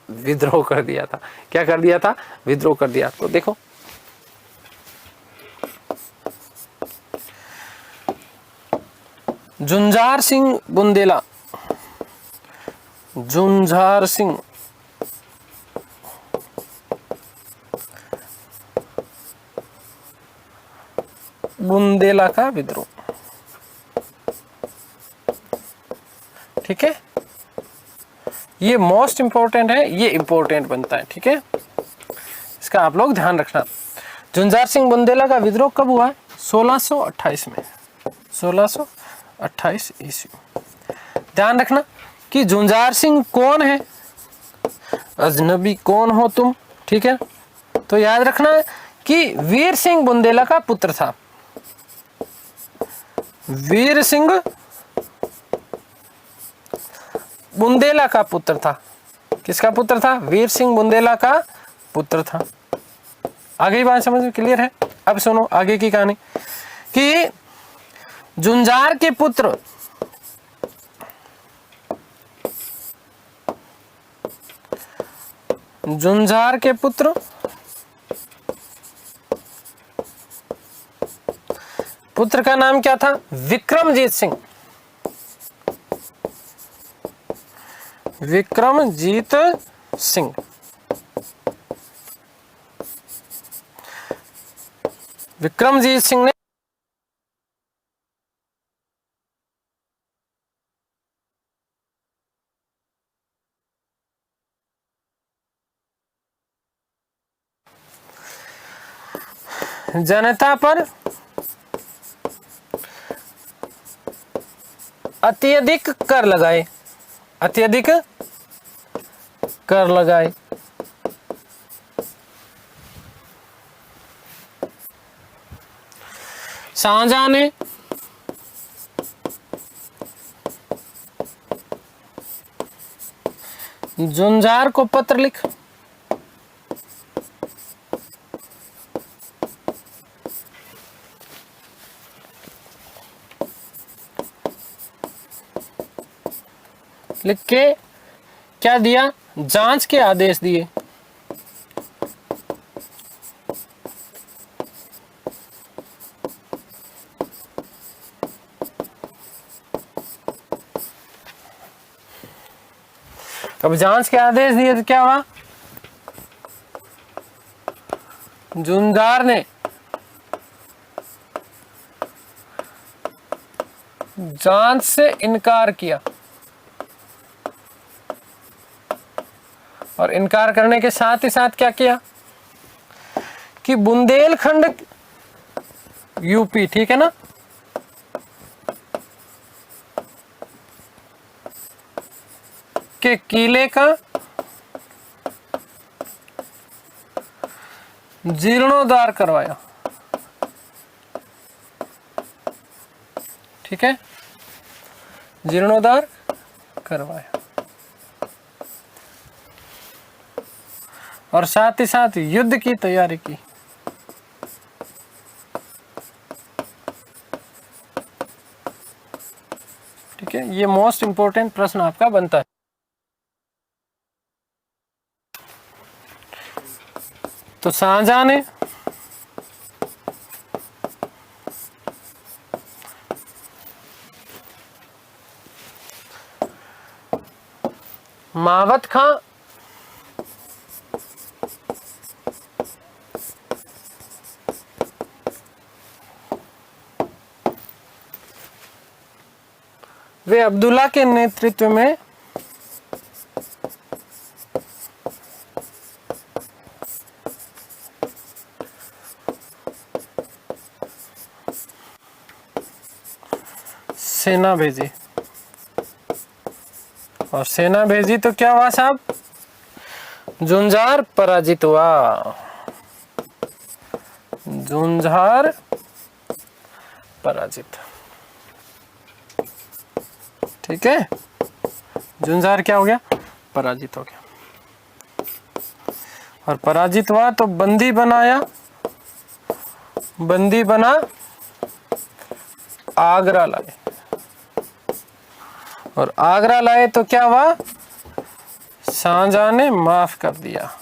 विद्रोह कर दिया था। क्या कर दिया था? विद्रोह कर दिया। तो देखो झुंझार सिंह बुंदेला, झुंझार सिंह बुंदेला का विद्रोह। ठीक है, ये मोस्ट इंपॉर्टेंट है, ये इंपॉर्टेंट बनता है। ठीक है, इसका आप लोग ध्यान रखना। झुंझार सिंह बुंदेला का विद्रोह कब हुआ है? 1628 में, 1628 ईस्वी। ध्यान रखना कि झुंझार सिंह कौन है? अजनबी कौन हो तुम? ठीक है, तो याद रखना कि वीर सिंह बुंदेला का पुत्र था। वीर सिंह बुंदेला का पुत्र था। किसका पुत्र था? वीर सिंह बुंदेला का पुत्र था। आगे बात समझ में क्लियर है? अब सुनो आगे की कहानी कि जुंजार के पुत्र पुत्र का नाम क्या था? विक्रमजीत सिंह। विक्रमजीत सिंह। विक्रमजीत सिंह ने जनता पर अत्यधिक कर लगाए। अत्यधिक कर लगाए। शाहजहां ने जुंजार को पत्र लिख के क्या दिया? जांच के आदेश दिए। अब जांच के आदेश दिए तो क्या हुआ? जुंजार ने जांच से इनकार किया और इनकार करने के साथ ही साथ क्या किया कि बुंदेलखंड यूपी, ठीक है ना, के किले का जीर्णोद्धार करवाया। ठीक है, जीर्णोद्धार करवाया और साथ ही साथ युद्ध की तैयारी की। ठीक है, ये मोस्ट इंपोर्टेंट प्रश्न आपका बनता है। तो शाहजहां ने मावत खां वे अब्दुल्ला के नेतृत्व में सेना भेजी और सेना भेजी तो क्या हुआ साहब? जुंजार पराजित हुआ। जुंजार पराजित। ठीक है, जुंजार क्या हो गया? पराजित हो गया और पराजित हुआ तो बंदी बनाया, बंदी बना आगरा लाए और आगरा लाए तो क्या हुआ? शाहजहां ने माफ कर दिया।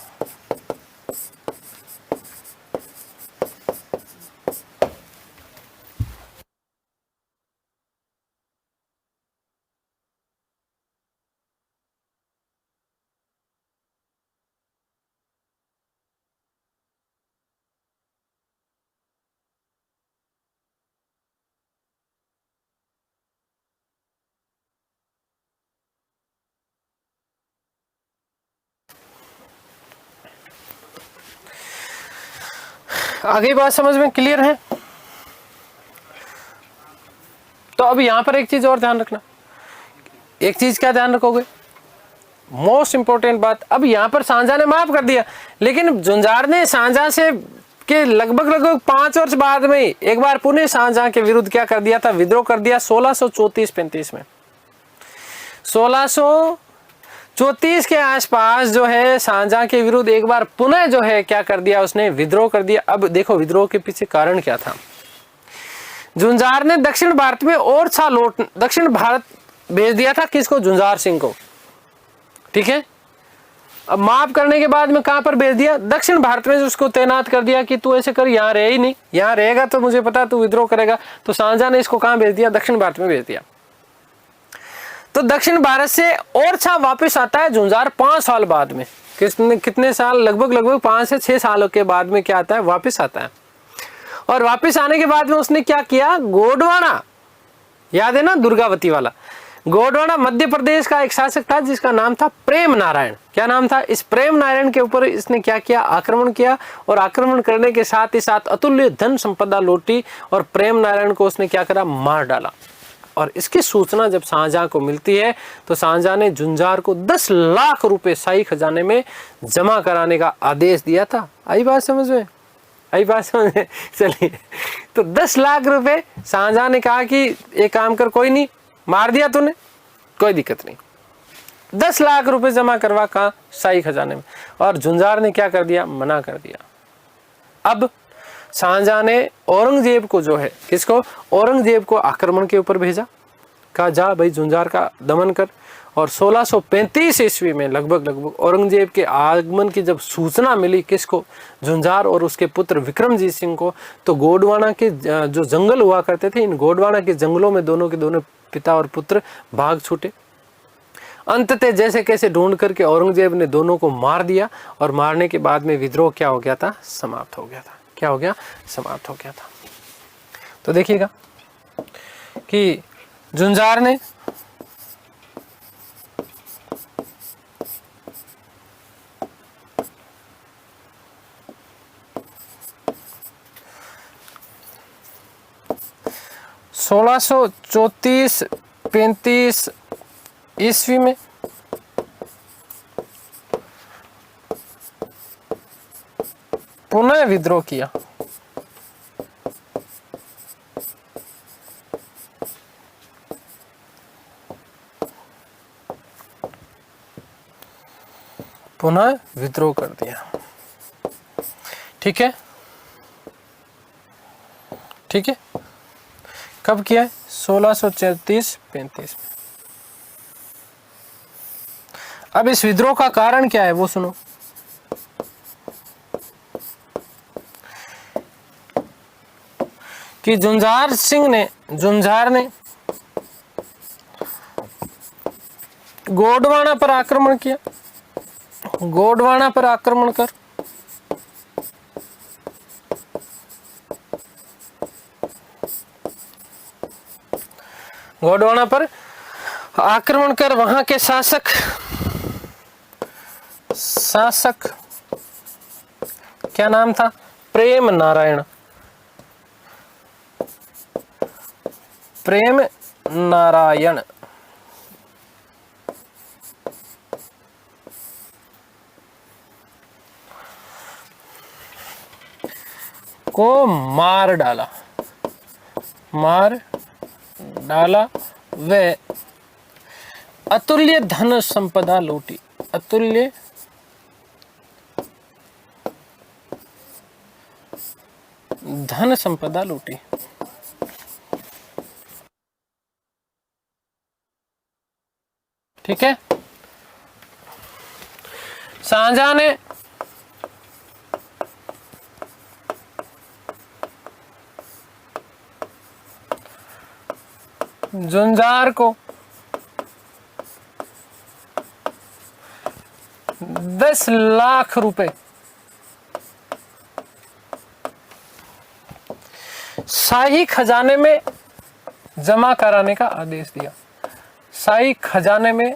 आगे बात समझ में क्लियर है? तो अब यहां पर एक चीज और ध्यान रखना। एक चीज क्या ध्यान रखोगे? मोस्ट इंपोर्टेंट बात, अब यहां पर शाहजहां ने माफ कर दिया, लेकिन जुंजार ने शाहजहां से के लगभग 5 वर्ष बाद में एक बार पुनः शाहजहां के विरुद्ध क्या कर दिया था? विद्रोह कर दिया 1634-35 में। 1634 34 के आसपास जो है शाहजहां के विरुद्ध एक बार पुनः जो है क्या कर दिया, उसने विद्रोह कर दिया। अब देखो विद्रोह के पीछे कारण क्या था। जुंजार ने दक्षिण भारत में और सा लौट दक्षिण भारत भेज दिया था, किसको, जुंजार सिंह को, ठीक है। अब माफ करने के बाद में कहां पर भेज दिया, दक्षिण भारत में उसको तैनात कर दिया कि तू ऐसे कर, यहाँ रहे ही नहीं, यहाँ रहेगा तो मुझे पता तू विद्रोह करेगा। तो शाहजहां ने इसको कहां भेज दिया, दक्षिण भारत में भेज दिया। तो दक्षिण भारत से ओरछा वापस आता है जुंजार 5 साल बाद में। कितने साल, लगभग 5 से 6 सालों के बाद में क्या आता है, वापस आता है। और वापस आने के बाद में उसने क्या किया, गोंडवाना, याद है ना दुर्गावती वाला, गोंडवाना मध्य प्रदेश का एक शासक था जिसका नाम था प्रेम नारायण। क्या नाम था, इस प्रेम नारायण के ऊपर इसने क्या किया, आक्रमण किया। और आक्रमण करने के साथ ही साथ अतुल्य धन संपदा लूटी और प्रेम नारायण को उसने क्या करा, मार डाला। और इसकी सूचना जब शाहजहां को मिलती है तो शाहजहां ने जुंजार को 10 लाख रुपए शाही खजाने में जमा कराने का आदेश दिया था। आई बात समझ में, आई बात समझ में। चलिए, तो 10 लाख रुपए शाहजहां ने कहा कि एक काम कर, कोई नहीं, मार दिया तूने, कोई दिक्कत नहीं, 10 लाख रुपए जमा करवा, कहा, शाही खजाने में। और जुंजार ने क्या कर दिया, मना कर दिया। अब शाहजहां ने औरंगजेब को जो है, किसको, औरंगजेब को आक्रमण के ऊपर भेजा, कहा जा भाई जुंजार का दमन कर। और 1635 ईस्वी में लगभग औरंगजेब के आगमन की जब सूचना मिली, किसको, जुंजार और उसके पुत्र विक्रमजीत सिंह को, तो गोंडवाना के जो जंगल हुआ करते थे, इन गोंडवाना के जंगलों में दोनों के दोनों पिता और पुत्र भाग छूटे। अंततः जैसे कैसे ढूंढ करके औरंगजेब ने दोनों को मार दिया। और मारने के बाद में विद्रोह क्या हो गया था, समाप्त हो गया था। क्या हो गया, समाप्त हो गया था। तो देखिएगा कि जुंजार ने सोलह सौ 34-35 ईस्वी में पुनः विद्रोह किया। पुनः विद्रोह कर दिया, ठीक है, ठीक है। कब किया है, 1634-35 में। अब इस विद्रोह का कारण क्या है वो सुनो। कि जुंजार ने गोंडवाना पर आक्रमण किया। गोंडवाना पर आक्रमण कर गोंडवाना पर आक्रमण कर वहां के शासक क्या नाम था, प्रेम नारायण को मार डाला व अतुल्य धन संपदा लूटी। अतुल्य धन संपदा लूटी, ठीक है। शाहजहां ने जुंजार को 10 लाख रुपए शाही खजाने में जमा कराने का आदेश दिया। शाही खजाने में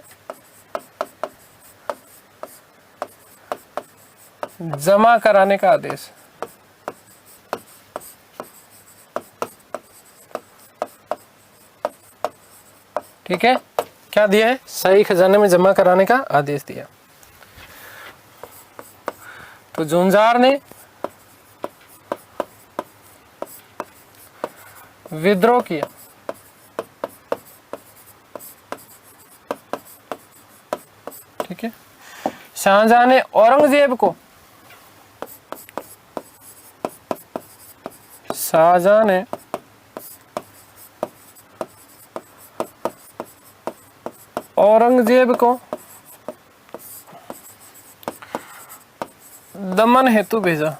जमा कराने का आदेश, ठीक है। क्या दिया है, शाही खजाने में जमा कराने का आदेश दिया। तो जुंजार ने विद्रोह किया, ठीक शाहजहां ने औरंगजेब को, शाहजहां ने औरंगजेब को दमन हेतु भेजा।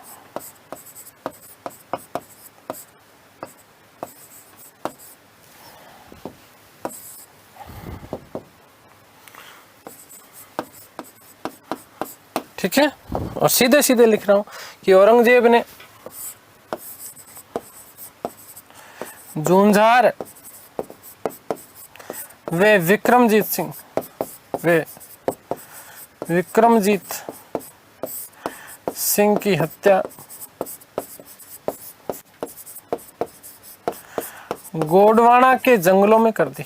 ठीक है, और सीधे सीधे लिख रहा हूं कि औरंगजेब ने जूंझार वे विक्रमजीत सिंह, वे विक्रमजीत सिंह की हत्या गोडवाना के जंगलों में कर दी।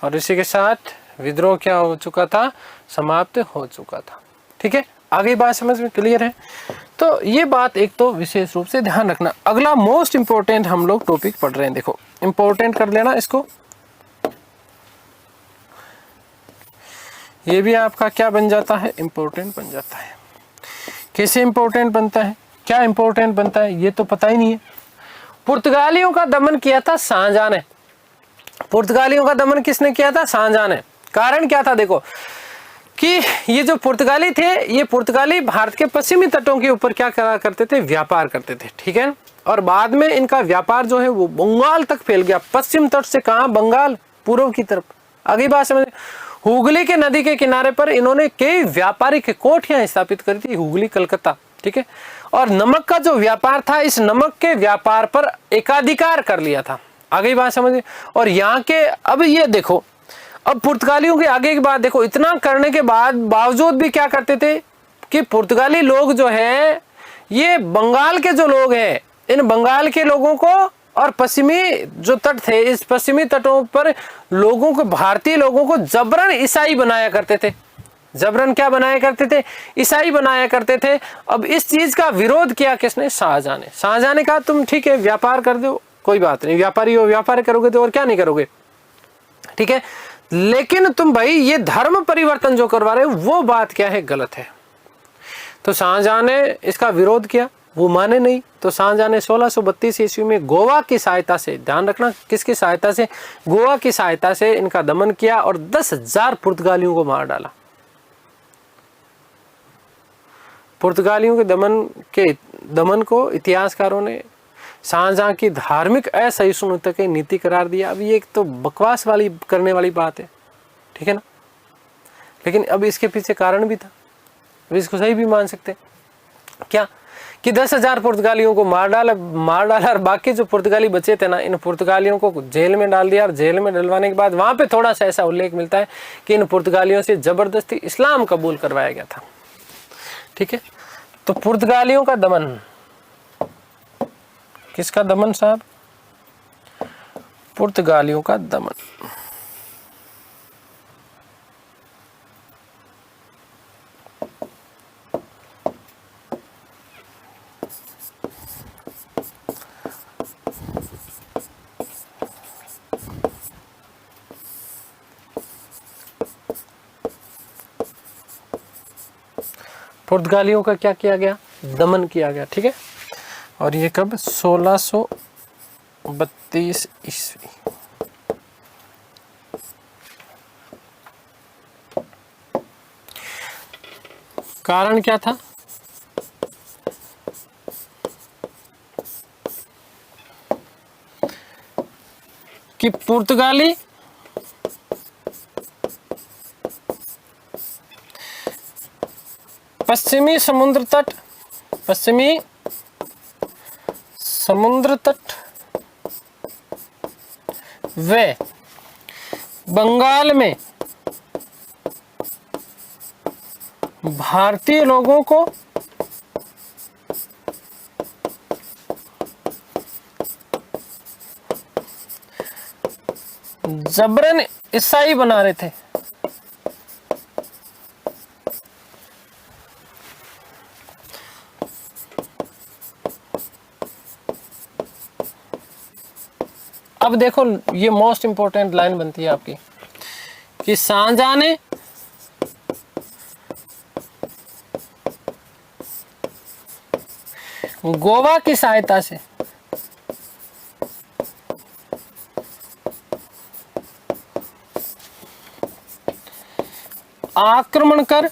और इसी के साथ विद्रोह क्या हो चुका था, समाप्त हो चुका था। ठीक है, आगे बात समझ में क्लियर है। तो ये बात एक तो विशेष रूप से ध्यान रखना। अगला मोस्ट इंपोर्टेंट हम लोग टॉपिक पढ़ रहे हैं, देखो इंपोर्टेंट कर लेना इसको। ये भी आपका क्या बन जाता है, इंपोर्टेंट बन जाता है। कैसे इंपोर्टेंट बनता है, क्या इंपोर्टेंट बनता है, ये तो पता ही नहीं है। पुर्तगालियों का दमन किया था शाहजहां ने। पुर्तगालियों का दमन किसने किया था, शाहजहां ने। कारण क्या था, देखो कि ये जो पुर्तगाली थे, ये पुर्तगाली भारत के पश्चिमी तटों के ऊपर क्या करा करते थे, व्यापार करते थे। ठीक है, और बाद में इनका व्यापार जो है वो बंगाल तक फैल गया। पश्चिम तट से कहां, बंगाल, पूर्व की तरफ। अगली बात समझ, हुगली के नदी के किनारे पर इन्होंने कई व्यापारिक कोठियां स्थापित करी थी, हुगली, कलकत्ता। ठीक है, और नमक का जो व्यापार था, इस नमक के व्यापार पर एकाधिकार कर लिया था। आगे बात समझिए। और यहाँ के, अब ये देखो, अब पुर्तगालियों के आगे की बात देखो, इतना करने के बाद बावजूद भी क्या करते थे कि पुर्तगाली लोग जो है, ये बंगाल के जो लोग हैं, इन बंगाल के लोगों को और पश्चिमी जो तट थे, इस पश्चिमी तटों पर लोगों को, भारतीय लोगों को जबरन ईसाई बनाया करते थे। जबरन क्या बनाया करते थे, ईसाई बनाया करते थे। अब इस चीज का विरोध किया किसने, शाहजहां ने। शाहजहां ने कहा तुम ठीक है व्यापार कर दो, कोई बात नहीं, व्यापारी हो, व्यापार करोगे तो और क्या नहीं करोगे। ठीक है, लेकिन तुम भाई ये धर्म परिवर्तन जो करवा रहे हो, वो बात क्या है, गलत है। तो शाहजहां ने इसका विरोध किया, वो माने नहीं। तो शाहजहां ने 1632 ईस्वी में गोवा की सहायता से, ध्यान रखना किसकी सहायता से, गोवा की सहायता से इनका दमन किया और 10,000 पुर्तगालियों को मार डाला। पुर्तगालियों के दमन को इतिहासकारों ने शाहजहां की धार्मिक असहिष्णुता की नीति करार दिया। अब ये एक तो बकवास वाली करने वाली बात है, ठीक है ना, लेकिन अब इसके पीछे कारण भी था, अब इसको सही भी मान सकते हैं। क्या कि 10,000 पुर्तगालियों को मार डाला और बाकी जो पुर्तगाली बचे थे ना, इन पुर्तगालियों को जेल में डाल दिया। और जेल में डलवाने के बाद वहां पे थोड़ा सा ऐसा उल्लेख मिलता है कि इन पुर्तगालियों से जबरदस्ती इस्लाम कबूल करवाया गया था। ठीक है, तो पुर्तगालियों का दमन, किसका दमन साहब, पुर्तगालियों का दमन। पुर्तगालियों का क्या किया गया, दमन किया गया। ठीक है, और ये कब, 1632 ईस्वी। कारण क्या था, कि पुर्तगाली पश्चिमी समुद्र तट व बंगाल में भारतीय लोगों को जबरन ईसाई बना रहे थे। अब देखो ये मोस्ट इंपोर्टेंट लाइन बनती है आपकी कि शाहजहां ने गोवा की सहायता से आक्रमण कर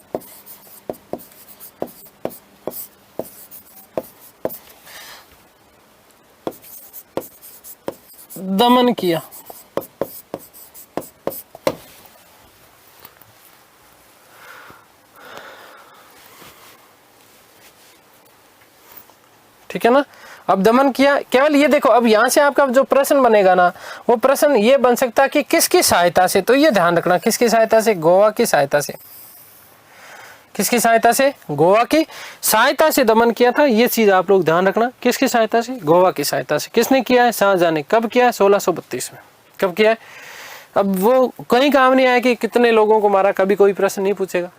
दमन किया। ठीक है ना, अब दमन किया। केवल ये देखो, अब यहां से आपका जो प्रश्न बनेगा ना, वो प्रश्न ये बन सकता है कि किसकी सहायता से, तो ये ध्यान रखना, किसकी सहायता से, गोवा की सहायता से। किसकी सहायता से, गोवा की सहायता से दमन किया था, ये चीज आप लोग ध्यान रखना। किसकी सहायता से, गोवा की सहायता से। किसने किया है, शाहजहां ने। कब किया है, 1632 में। कब किया है, अब वो कहीं काम नहीं आया कि कितने लोगों को मारा, कभी कोई प्रश्न नहीं पूछेगा,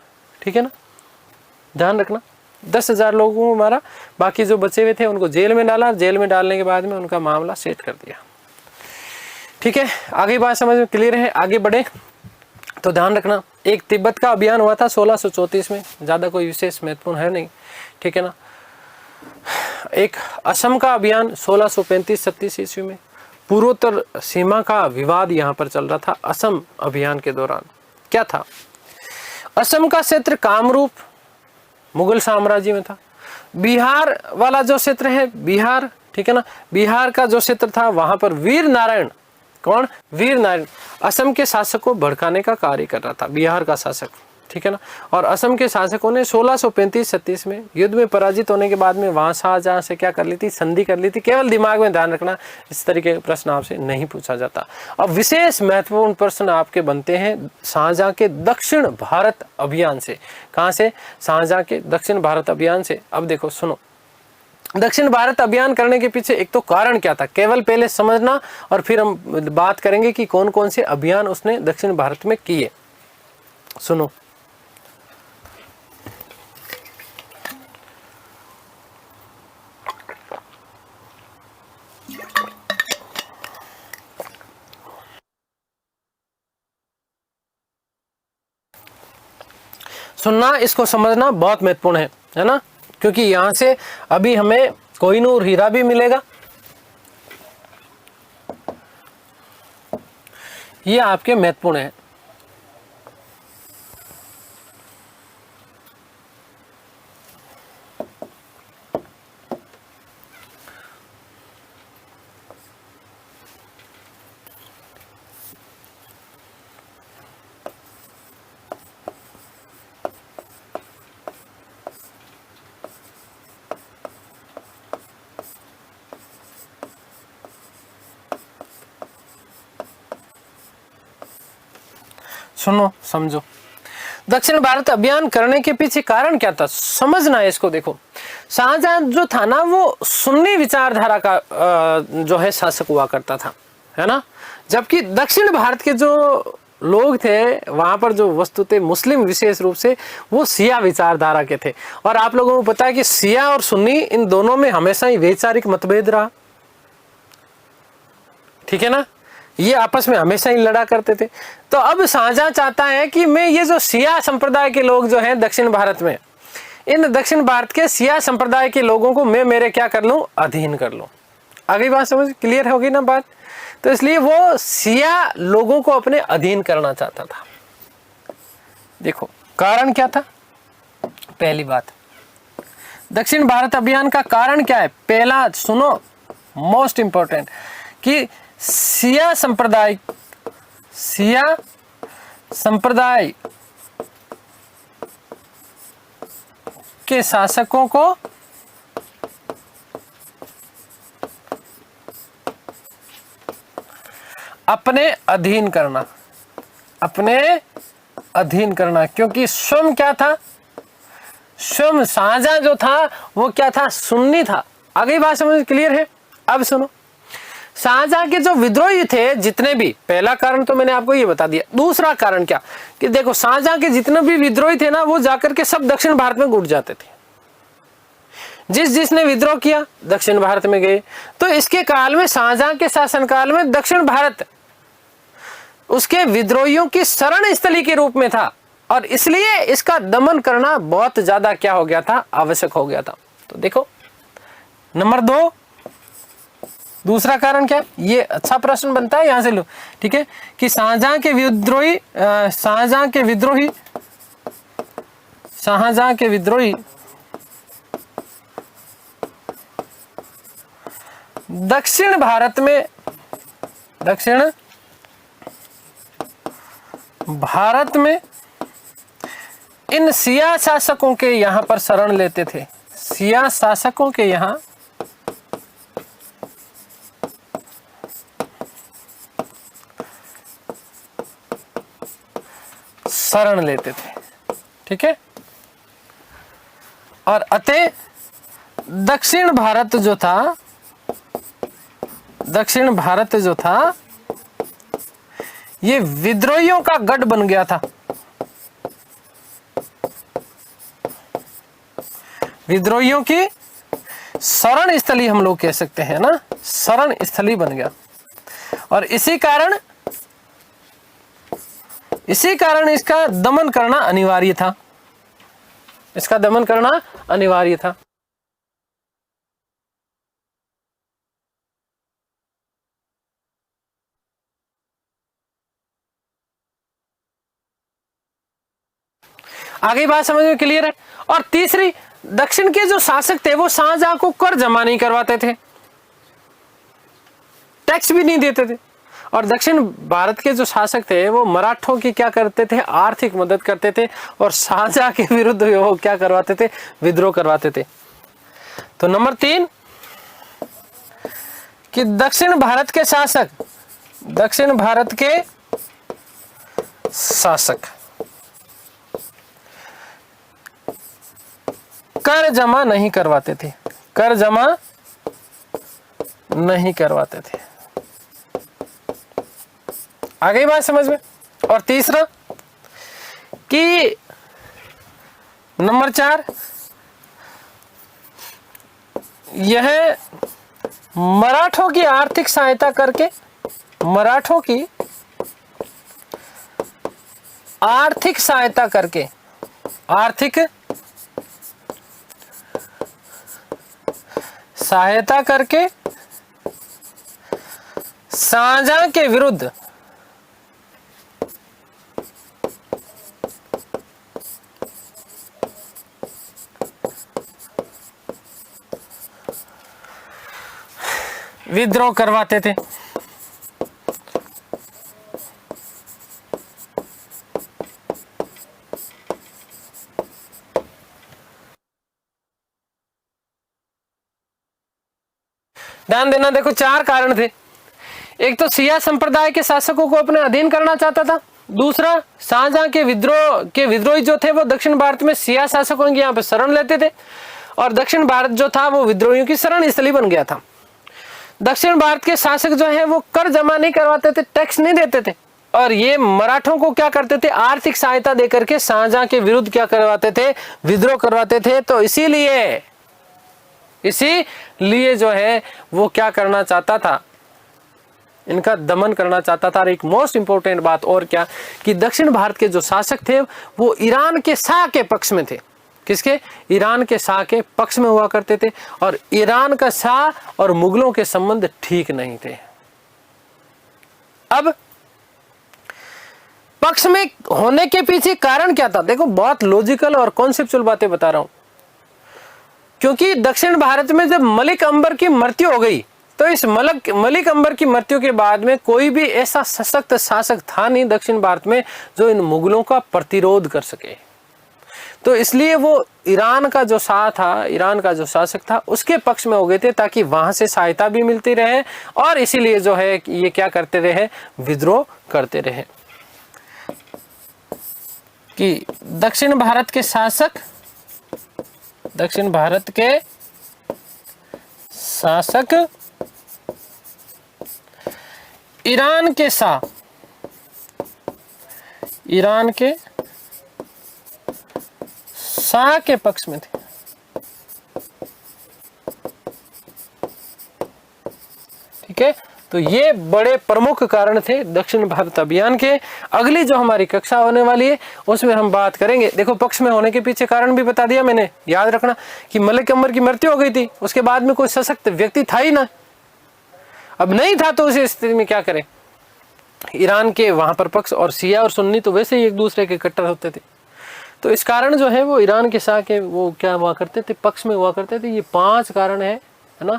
ठीक है ना, ध्यान रखना। 10,000 लोगों को मारा, बाकी जो बचे हुए थे उनको जेल में डाला, जेल में डालने के बाद में उनका मामला सेट कर दिया। ठीक है, आगे बात समझ में क्लियर है, आगे बढ़े तो ध्यान रखना। एक तिब्बत का अभियान हुआ था 1634 में, ज्यादा कोई विशेष महत्वपूर्ण है नहीं, ठीक है ना। एक असम का अभियान 1635-36 ईस्वी में। पूर्वोत्तर सीमा का विवाद यहाँ पर चल रहा था असम अभियान के दौरान। क्या था, असम का क्षेत्र कामरूप मुगल साम्राज्य में था। बिहार वाला जो क्षेत्र है, बिहार, ठीक है ना, बिहार का जो क्षेत्र था वहां पर वीर नारायण, कौन, वीर नारायण असम के शासक को भड़काने का कार्य कर रहा था, बिहार का शासक, ठीक है ना। और असम के शासकों ने 1635-36 में युद्ध में पराजित होने के बाद में वहां शाहजहां से क्या कर ली थी, संधि कर ली थी। केवल दिमाग में ध्यान रखना, इस तरीके के प्रश्न आपसे नहीं पूछा जाता। अब विशेष महत्वपूर्ण प्रश्न आपके बनते हैं शाहजहां के दक्षिण भारत अभियान से। कहां से, शाहजहां के दक्षिण भारत अभियान से। अब देखो सुनो, दक्षिण भारत अभियान करने के पीछे एक तो कारण क्या था, केवल पहले समझना और फिर हम बात करेंगे कि कौन कौन से अभियान उसने दक्षिण भारत में किए। सुनो, सुनना, इसको समझना बहुत महत्वपूर्ण है ना, क्योंकि यहां से अभी हमें कोहिनूर हीरा भी मिलेगा। ये आपके महत्वपूर्ण है। सुनो समझो, दक्षिण भारत अभियान करने के पीछे कारण क्या था, समझना है इसको। देखो, शाहजहां जो था ना, वो सुन्नी विचारधारा का जो है शासक हुआ करता था, है ना। जबकि दक्षिण भारत के जो लोग थे वहां पर जो वस्तु थे मुस्लिम, विशेष रूप से वो शिया विचारधारा के थे। और आप लोगों को पता है कि शिया और सुन्नी इन दोनों में हमेशा ही वैचारिक मतभेद रहा, ठीक है ना, ये आपस में हमेशा ही लड़ा करते थे। तो अब शाहजहां चाहता है कि मैं ये जो शिया संप्रदाय के लोग जो हैं दक्षिण भारत में, इन दक्षिण भारत के शिया संप्रदाय के लोगों को मैं मेरे क्या कर लूं, अधीन कर लूं। आगे बात समझ क्लियर होगी ना बात। तो इसलिए वो शिया लोगों को अपने अधीन करना चाहता था। देखो कारण क्या था, पहली बात, दक्षिण भारत अभियान का कारण क्या है, पहला सुनो, मोस्ट इंपॉर्टेंट, कि शिया संप्रदाय के शासकों को अपने अधीन करना, अपने अधीन करना। क्योंकि स्वयं क्या था, स्वयं शाहजहां जो था वो क्या था, सुन्नी था। आगे बात समझ क्लियर है। अब सुनो, शाहजहां के जो विद्रोही थे जितने भी, पहला कारण तो मैंने आपको ये बता दिया। दूसरा कारण क्या, कि देखो शाहजहां के जितने भी विद्रोही थे ना, वो जाकर के सब दक्षिण भारत में घुट जाते थे। जिस जिसने विद्रोह किया दक्षिण भारत में गए। तो इसके काल में, शाहजहां के शासनकाल में, दक्षिण भारत उसके विद्रोहियों की शरण स्थली के रूप में था और इसलिए इसका दमन करना बहुत ज्यादा क्या हो गया था, आवश्यक हो गया था। तो देखो नंबर 2, दूसरा कारण क्या, ये अच्छा प्रश्न बनता है, यहां से लो, ठीक है, कि शाहजहां के विद्रोही दक्षिण भारत में इन शिया शासकों के यहां पर शरण लेते थे। शिया शासकों के यहां शरण लेते थे, ठीक है। और अतः दक्षिण भारत जो था ये विद्रोहियों का गढ़ बन गया था। विद्रोहियों की शरण स्थली हम लोग कह सकते हैं ना, शरण स्थली बन गया। और इसी कारण इसका दमन करना अनिवार्य था, इसका दमन करना अनिवार्य था। आगे बात समझ में क्लियर है। और तीसरी, दक्षिण के जो शासक थे वो शाहजहां को कर जमा नहीं करवाते थे, टैक्स भी नहीं देते थे। और दक्षिण भारत के जो शासक थे वो मराठों की क्या करते थे, आर्थिक मदद करते थे और शाहजहां के विरुद्ध वो क्या करवाते थे, विद्रोह करवाते थे। तो नंबर 3 कि दक्षिण भारत के शासक कर जमा नहीं करवाते थे, कर जमा नहीं करवाते थे। आगे बात समझ में। और तीसरा कि नंबर 4 यह मराठों की आर्थिक सहायता करके, मराठों की आर्थिक सहायता करके, आर्थिक सहायता करके शाहजहां के विरुद्ध विद्रोह करवाते थे। ध्यान देना, देखो 4 कारण थे। एक तो शिया संप्रदाय के शासकों को अपने अधीन करना चाहता था। दूसरा, शाहजहां के विद्रोही जो थे वो दक्षिण भारत में शिया शासकों की यहाँ पे शरण लेते थे और दक्षिण भारत जो था वो विद्रोहियों की शरण स्थली बन गया था। दक्षिण भारत के शासक जो है वो कर जमा नहीं करवाते थे, टैक्स नहीं देते थे और ये मराठों को क्या करते थे, आर्थिक सहायता देकर के शाहजहां के विरुद्ध क्या करवाते थे, विद्रोह करवाते थे। तो इसीलिए जो है वो क्या करना चाहता था, इनका दमन करना चाहता था। और एक मोस्ट इंपोर्टेंट बात और क्या, कि दक्षिण भारत के जो शासक थे वो ईरान के शाह के पक्ष में थे। किसके? ईरान के शाह के पक्ष में हुआ करते थे और ईरान का शाह और मुगलों के संबंध ठीक नहीं थे। अब पक्ष में होने के पीछे कारण क्या था, देखो बहुत लॉजिकल और कॉन्सेप्चुअल बातें बता रहा हूं। क्योंकि दक्षिण भारत में जब मलिक अंबर की मृत्यु हो गई तो इस मलिक अंबर की मृत्यु के बाद में कोई भी ऐसा सशक्त शासक था नहीं दक्षिण भारत में जो इन मुगलों का प्रतिरोध कर सके। तो इसलिए वो ईरान का जो शाह था, ईरान का जो शासक था, उसके पक्ष में हो गए थे ताकि वहां से सहायता भी मिलती रहे और इसीलिए जो है ये क्या करते रहे, विद्रोह करते रहे। कि दक्षिण भारत के शासक ईरान के शाह, ईरान के शाह के पक्ष में थे। ठीक है, तो ये बड़े प्रमुख कारण थे दक्षिण भारत अभियान के। अगली जो हमारी कक्षा होने वाली है उसमें हम बात करेंगे। देखो, पक्ष में होने के पीछे कारण भी बता दिया मैंने, याद रखना कि मलिक अमर की मृत्यु हो गई थी, उसके बाद में कोई सशक्त व्यक्ति था ही ना, अब नहीं था तो उस स्थिति में क्या करें। ईरान के वहां पर पक्ष और शिया और सुन्नी तो वैसे ही एक दूसरे के कट्टर होते थे, तो इस कारण जो है वो ईरान के शाह के वो क्या हुआ करते थे, पक्ष में हुआ करते थे। ये 5 कारण है ना,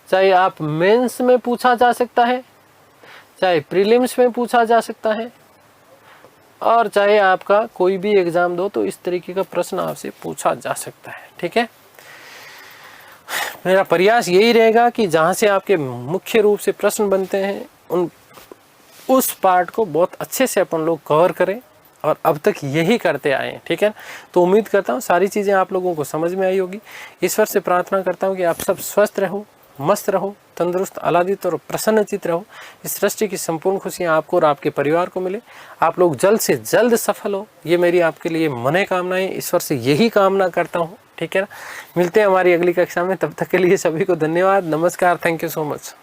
चाहे आप मेंस में पूछा जा सकता है, चाहे प्रीलिम्स में पूछा जा सकता है, और चाहे आपका कोई भी एग्जाम दो तो इस तरीके का प्रश्न आपसे पूछा जा सकता है। ठीक है, मेरा प्रयास यही रहेगा कि जहां से आपके मुख्य रूप से प्रश्न बनते हैं उस पार्ट को बहुत अच्छे से अपन लोग कवर करें, और अब तक यही करते आए हैं। ठीक है, तो उम्मीद करता हूँ सारी चीज़ें आप लोगों को समझ में आई होगी। ईश्वर से प्रार्थना करता हूँ कि आप सब स्वस्थ रहो, मस्त रहो, तंदुरुस्त, आह्लादित और प्रसन्नचित रहो। इस सृष्टि की संपूर्ण खुशियाँ आपको और आपके परिवार को मिले। आप लोग जल्द से जल्द सफल हो, ये मेरी आपके लिए मने कामनाएं, ईश्वर से यही कामना करता हूँ। ठीक है ना, मिलते हैं हमारी अगली कक्षा में, तब तक के लिए सभी को धन्यवाद, नमस्कार, थैंक यू सो मच।